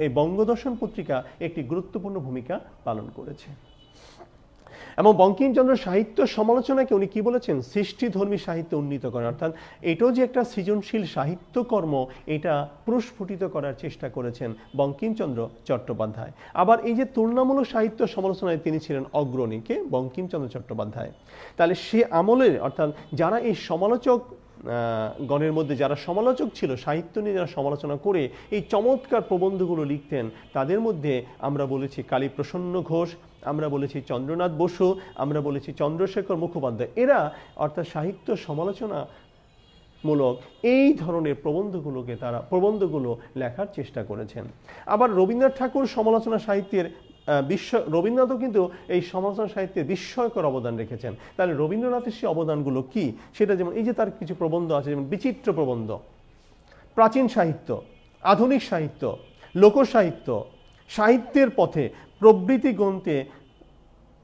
এই বঙ্গদর্শন পত্রিকা একটি গুরুত্বপূর্ণ ভূমিকা পালন করেছে। এবং বঙ্কিমচন্দ্র সাহিত্য সমালোচনাকে উনি কি বলেছেন? সৃষ্টিধর্মী সাহিত্য উন্নীত করেন। অর্থাৎ এটাও যে একটা সৃজনশীল সাহিত্যকর্ম, এটা প্রস্ফুটিত করার চেষ্টা করেছেন বঙ্কিমচন্দ্র চট্টোপাধ্যায়। আবার এই যে তুলনামূলক সাহিত্য সমালোচনায় তিনি ছিলেন অগ্রণী, কে? বঙ্কিমচন্দ্র চট্টোপাধ্যায়। তাহলে সে আমলের, অর্থাৎ যারা এই সমালোচক গণের মধ্যে যারা সমালোচক ছিল, সাহিত্য নিয়ে যারা সমালোচনা করে এই চমৎকার প্রবন্ধগুলো লিখতেন, তাদের মধ্যে আমরা বলেছি কালীপ্রসন্ন ঘোষ, আমরা বলেছি চন্দ্রনাথ বসু, আমরা বলেছি চন্দ্রশেখর মুখোপাধ্যায়। এরা অর্থাৎ সাহিত্য সমালোচনা মূলক এই ধরনের প্রবন্ধগুলো লেখার চেষ্টা করেছেন। আবার রবীন্দ্রনাথ ঠাকুর সমালোচনা সাহিত্যের রবীন্দ্রনাথও কিন্তু এই সমালোচনা সাহিত্যে বিস্ময়কর অবদান রেখেছেন। তাহলে রবীন্দ্রনাথের সেই অবদানগুলো কি? সেটা যেমন এই যে তার কিছু প্রবন্ধ আছে, যেমন বিচিত্র প্রবন্ধ, প্রাচীন সাহিত্য, আধুনিক সাহিত্য, লোকসাহিত্য, সাহিত্যের পথে প্রবৃত্তি গ্রন্থে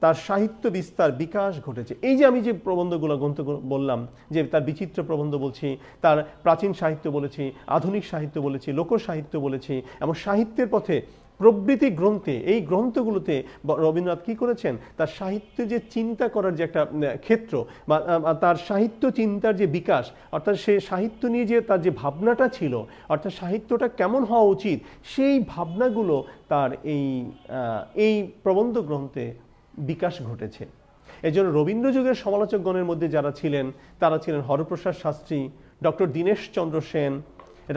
তার সাহিত্য বিস্তার বিকাশ ঘটেছে। এই যে আমি যে প্রবন্ধগুলো গ্রন্থ বললাম, যে তার বিচিত্র প্রবন্ধ বলছি, তার প্রাচীন সাহিত্য বলেছি, আধুনিক সাহিত্য বলেছি, লোকসাহিত্য বলেছি, এবং সাহিত্যের পথে প্রবৃত্তি গ্রন্থে, এই গ্রন্থগুলোতে রবীন্দ্রনাথ কি করেছেন? তার সাহিত্য যে চিন্তা করার যে একটা ক্ষেত্র, বা তার সাহিত্য চিন্তার যে বিকাশ, অর্থাৎ সে সাহিত্য নিয়ে যে তার যে ভাবনাটা ছিল, অর্থাৎ সাহিত্যটা কেমন হওয়া উচিত, সেই ভাবনাগুলো তার এই প্রবন্ধ গ্রন্থে বিকাশ ঘটেছে। এজন্য রবীন্দ্র যুগের সমালোচকগণের মধ্যে যারা ছিলেন, তারা ছিলেন হরপ্রসাদ শাস্ত্রী, ডক্টর দীনেশ চন্দ্র সেন,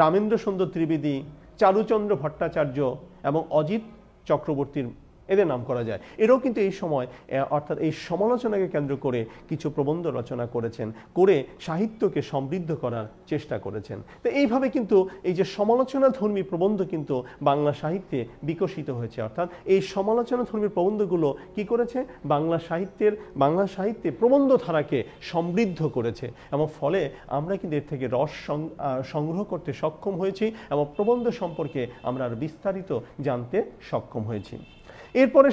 রামেন্দ্র সুন্দর ত্রিবেদী, চারুচন্দ্র ভট্টাচার্য এবং অজিত চক্রবর্তীর, এদের নাম করা যায়। এরাও কিন্তু এই সময়, অর্থাৎ এই সমালোচনাকে কেন্দ্র করে কিছু প্রবন্ধ রচনা করেছেন, করে সাহিত্যকে সমৃদ্ধ করার চেষ্টা করেছেন। তো এইভাবে কিন্তু এই যে সমালোচনাধর্মী প্রবন্ধ কিন্তু বাংলা সাহিত্যে বিকশিত হয়েছে। অর্থাৎ এই সমালোচনাধর্মী প্রবন্ধগুলো কি করেছে? বাংলা সাহিত্যে প্রবন্ধ ধারাকে সমৃদ্ধ করেছে, এবং ফলে আমরা কিন্তু এর থেকে রস সংগ্রহ করতে সক্ষম হয়েছি, এবং প্রবন্ধ সম্পর্কে আমরা আর বিস্তারিত জানতে সক্ষম হয়েছি। এরপরে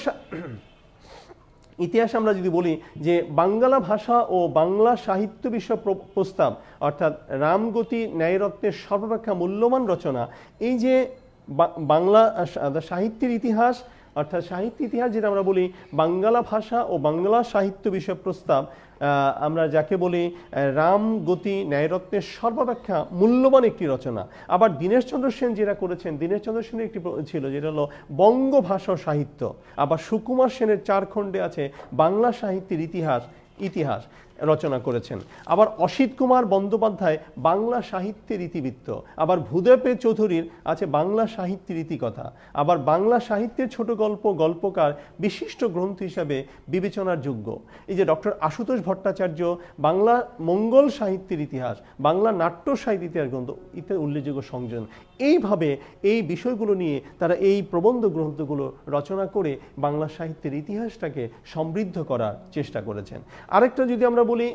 ইতিহাস আমরা যদি বলি যে বাংলা ভাষা ও বাংলা সাহিত্য বিষয় প্রস্তাব, অর্থাৎ রামগতি ন্যায়রত্নের সর্বাপেক্ষা মূল্যবান রচনা, এই যে বাংলা সাহিত্যের ইতিহাস, অর্থাৎ সাহিত্য ইতিহাস যেটা আমরা বলি, বাংলা ভাষা ও বাংলা সাহিত্য বিষয় প্রস্তাব, আমরা যাকে বলি রামগতি ন্যায়রত্নের সর্বাপেক্ষা মূল্যবান একটি রচনা। আবার দীনেশচন্দ্র সেন যেটা করেছেন, দীনেশচন্দ্র সেনের একটি ছিল যেটা হলো বঙ্গভাষা সাহিত্য। আবার সুকুমার সেনের 4 খণ্ডে আছে বাংলা সাহিত্যের ইতিহাস রচনা করেছেন। আবার অসিত কুমার বন্দ্যোপাধ্যায় বাংলা সাহিত্যের ইতিবৃত্ত। আবার ভূদেব চৌধুরীর আছে বাংলা সাহিত্যের ইতিকথা। আবার বাংলা সাহিত্যের ছোট গল্পকার বিশিষ্ট গ্রন্থ হিসাবে বিবেচনার যোগ্য। এই যে ডক্টর আশুতোষ ভট্টাচার্য বাংলা মঙ্গল সাহিত্যের ইতিহাস, বাংলা নাট্য সাহিত্য ইতিহাস গ্রন্থ ইত্যাদি উল্লেখযোগ্য সংযোজন। এইভাবে এই বিষয়গুলো নিয়ে তারা এই প্রবন্ধ গ্রন্থগুলো রচনা করে বাংলা সাহিত্যের ইতিহাসটাকে সমৃদ্ধ করার চেষ্টা করেছেন। আরেকটা যদি আমরা বলি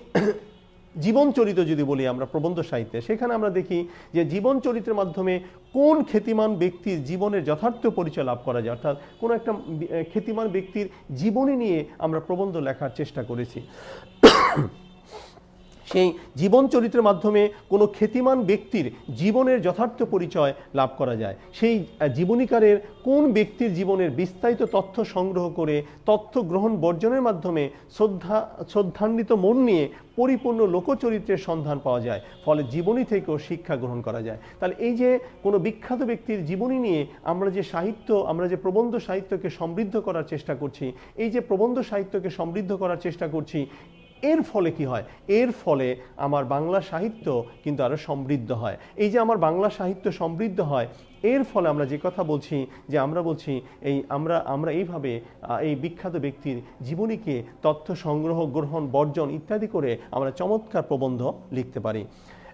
জীবন চরিত যদি বলি আমরা প্রবন্ধ সাহিত্যে, সেখানে আমরা দেখি যে জীবন চরিত্রের মাধ্যমে কোন খ্যাতিমান ব্যক্তির জীবনের যথার্থ পরিচয় লাভ করা যায়, অর্থাৎ কোনো একটা খ্যাতিমান ব্যক্তির জীবনী নিয়ে আমরা প্রবন্ধ লেখার চেষ্টা করেছি। সেই জীবন চরিত্রের মাধ্যমে কোনো খ্যাতিমান ব্যক্তির জীবনের যথার্থ পরিচয় লাভ করা যায়। সেই জীবনীকারের কোন ব্যক্তির জীবনের বিস্তারিত তথ্য সংগ্রহ করে তথ্য গ্রহণ বর্জনের মাধ্যমে শ্রদ্ধান্বিত মন নিয়ে পরিপূর্ণ লোকচরিত্রের সন্ধান পাওয়া যায়, ফলে জীবনী থেকেও শিক্ষা গ্রহণ করা যায়। তাহলে এই যে কোনো বিখ্যাত ব্যক্তির জীবনী নিয়ে আমরা যে সাহিত্য, আমরা যে প্রবন্ধ সাহিত্যকে সমৃদ্ধ করার চেষ্টা করছি, এই যে প্রবন্ধ সাহিত্যকে সমৃদ্ধ করার চেষ্টা করছি, এর ফলে কি হয়? এর ফলে আমার বাংলা সাহিত্য কিন্তু আরো সমৃদ্ধ হয়। এই যে আমার বাংলা সাহিত্য সমৃদ্ধ হয়, এর ফলে আমরা যে কথা বলছি, যে আমরা বলছি এই আমরা এইভাবে এই বিখ্যাত ব্যক্তির জীবনীকে তথ্য সংগ্রহ, গ্রহণ, বর্জন ইত্যাদি করে আমরা চমৎকার প্রবন্ধ লিখতে পারি।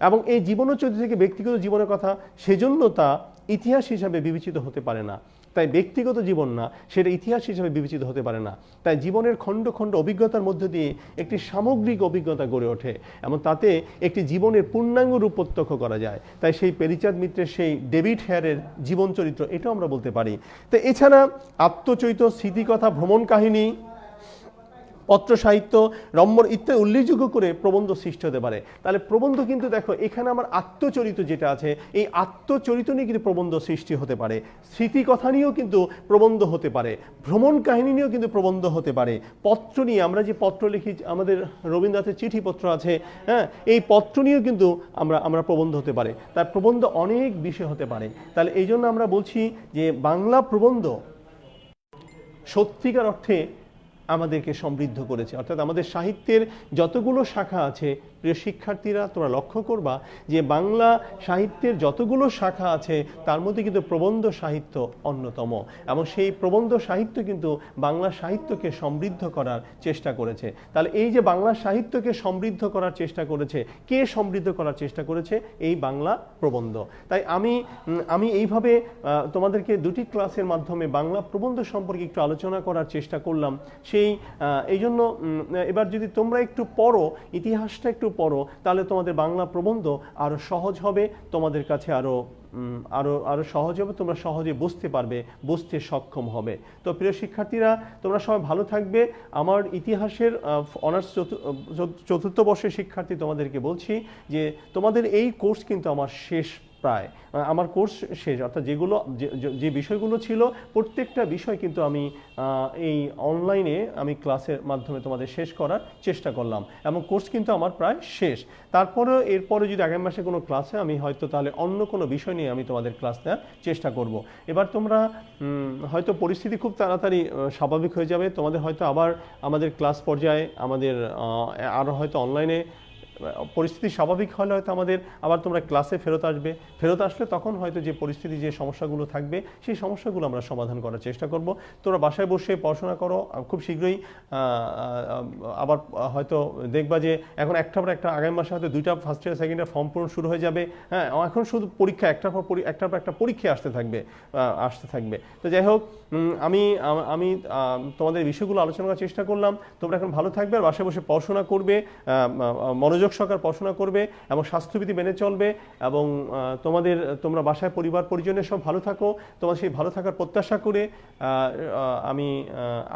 এবং এই জীবনচরিত্র থেকে ব্যক্তিগত জীবনের কথা সেজন্য তা ইতিহাস হিসাবে বিবেচিত হতে পারে না। তাই ব্যক্তিগত জীবন না, সেটা ইতিহাস হিসেবে বিবেচিত হতে পারে না। তাই জীবনের খণ্ড খণ্ড অভিজ্ঞতার মধ্য দিয়ে একটি সামগ্রিক অভিজ্ঞতা গড়ে ওঠে এবং তাতে একটি জীবনের পূর্ণাঙ্গ রূপ প্রত্যক্ষ করা যায়। তাই সেই পেরিচাঁদ মিত্রের, সেই ডেভিড হেয়ারের জীবন চরিত্র, এটাও আমরা বলতে পারি। তো এছাড়া আত্মচরিত, স্মৃতিকথা, ভ্রমণ কাহিনী, পত্র সাহিত্য, রম্যর ইত্যাদি উল্লেখযোগ্য করে প্রবন্ধ সৃষ্টি হতে পারে। তাহলে প্রবন্ধ কিন্তু দেখো এখানে আমার আত্মচরিত যেটা আছে, এই আত্মচরিত নিয়ে কিন্তু প্রবন্ধ সৃষ্টি হতে পারে, স্মৃতিকথা নিয়েও কিন্তু প্রবন্ধ হতে পারে, ভ্রমণ কাহিনী নিয়েও কিন্তু প্রবন্ধ হতে পারে, পত্র নিয়ে আমরা যে পত্র লিখি, আমাদের রবীন্দ্রনাথের চিঠিপত্র আছে, হ্যাঁ, এই পত্র নিয়েও কিন্তু আমরা প্রবন্ধ হতে পারে। তার প্রবন্ধ অনেক বিষয় হতে পারে। তাহলে এই জন্য আমরা বলছি যে বাংলা প্রবন্ধ সত্যিকার অর্থে আমাদেরকে সমৃদ্ধ করেছে। অর্থাৎ আমাদের সাহিত্যের যতগুলো শাখা আছে, প্রিয় শিক্ষার্থীরা তোমরা লক্ষ্য করবা যে বাংলা সাহিত্যের যতগুলো শাখা আছে তার মধ্যে কিন্তু প্রবন্ধ সাহিত্য অন্যতম, এবং সেই প্রবন্ধ সাহিত্য কিন্তু বাংলা সাহিত্যকে সমৃদ্ধ করার চেষ্টা করেছে। তাহলে এই যে বাংলা সাহিত্যকে সমৃদ্ধ করার চেষ্টা করেছে, কে সমৃদ্ধ করার চেষ্টা করেছে? এই বাংলা প্রবন্ধ। তাই আমি এইভাবে তোমাদেরকে দুটি ক্লাসের মাধ্যমে বাংলা প্রবন্ধ সম্পর্কে একটু আলোচনা করার চেষ্টা করলাম। এই জন্য এবার যদি তোমরা একটু পড়ো, ইতিহাসটা একটু পড়ো, তাহলে তোমাদের বাংলা প্রবন্ধ আরো সহজ হবে, তোমাদের কাছে আরো সহজ হবে, তোমরা সহজে বুঝতে পারবে, বুঝতে সক্ষম হবে। তো প্রিয় শিক্ষার্থীরা, তোমরা সবাই ভালো থাকবে। আমার ইতিহাসের অনার্স চতুর্থ বর্ষের শিক্ষার্থী তোমাদেরকে বলছি যে তোমাদের এই কোর্স কিন্তু আমার শেষ, প্রায় আমার কোর্স শেষ। অর্থাৎ যে বিষয়গুলো ছিল প্রত্যেকটা বিষয় কিন্তু আমি এই অনলাইনে আমি ক্লাসের মাধ্যমে তোমাদের শেষ করার চেষ্টা করলাম, এবং কোর্স কিন্তু আমার প্রায় শেষ। তারপরেও এরপরে যদি আগামী মাসে কোনো ক্লাসে আমি হয়তো তাহলে অন্য কোনো বিষয় নিয়ে আমি তোমাদের ক্লাস নেওয়ার চেষ্টা করব। এবার তোমরা হয়তো পরিস্থিতি খুব তাড়াতাড়ি স্বাভাবিক হয়ে যাবে, তোমাদের হয়তো আবার আমাদের ক্লাস পর্যায়ে আমাদের আরও হয়তো অনলাইনে পরিস্থিতি স্বাভাবিক হলে হয়তো আমাদের আবার তোমরা ক্লাসে ফেরত আসলে তখন হয়তো যে পরিস্থিতি, যে সমস্যাগুলো থাকবে সেই সমস্যাগুলো আমরা সমাধান করার চেষ্টা করব। তোমরা বাসায় বসে পড়াশোনা করো, খুব শীঘ্রই আবার হয়তো দেখবা যে এখন একটার পর একটা আগামী মাসে হয়তো 2টা first year second year form পূরণ শুরু হয়ে যাবে। হ্যাঁ, এখন শুধু পরীক্ষা একটার পর একটা পরীক্ষা আসতে থাকবে। তো যাই হোক, আমি তোমাদের বিষয়গুলো আলোচনা করার চেষ্টা করলাম। তোমরা এখন ভালো থাকবে, আর বাসায় বসে পড়াশোনা করবে, মনোযোগ সহকারে পড়াশোনা করবে এবং স্বাস্থ্যবিধি মেনে চলবে, এবং তোমরা বাসায় পরিবার পরিজনের সব ভালো থাকো। তোমার সেই ভালো থাকার প্রত্যাশা করে আমি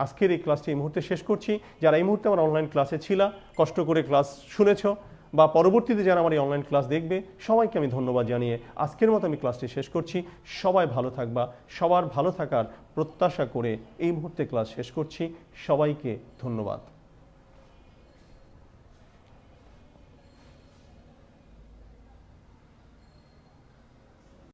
আজকের এই ক্লাসটি এই মুহূর্তে শেষ করছি। যারা এই মুহূর্তে আমার অনলাইন ক্লাসে ছিল, কষ্ট করে ক্লাস শুনেছ, বা পরবর্তীতে যারা আমার এই অনলাইন ক্লাস দেখবে, সবাইকে আমি ধন্যবাদ জানিয়ে আজকের মতো আমি ক্লাসটি শেষ করছি। সবাই ভালো থাকবা, সবার ভালো থাকার প্রত্যাশা করে এই মুহূর্তে ক্লাস শেষ করছি। সবাইকে ধন্যবাদ।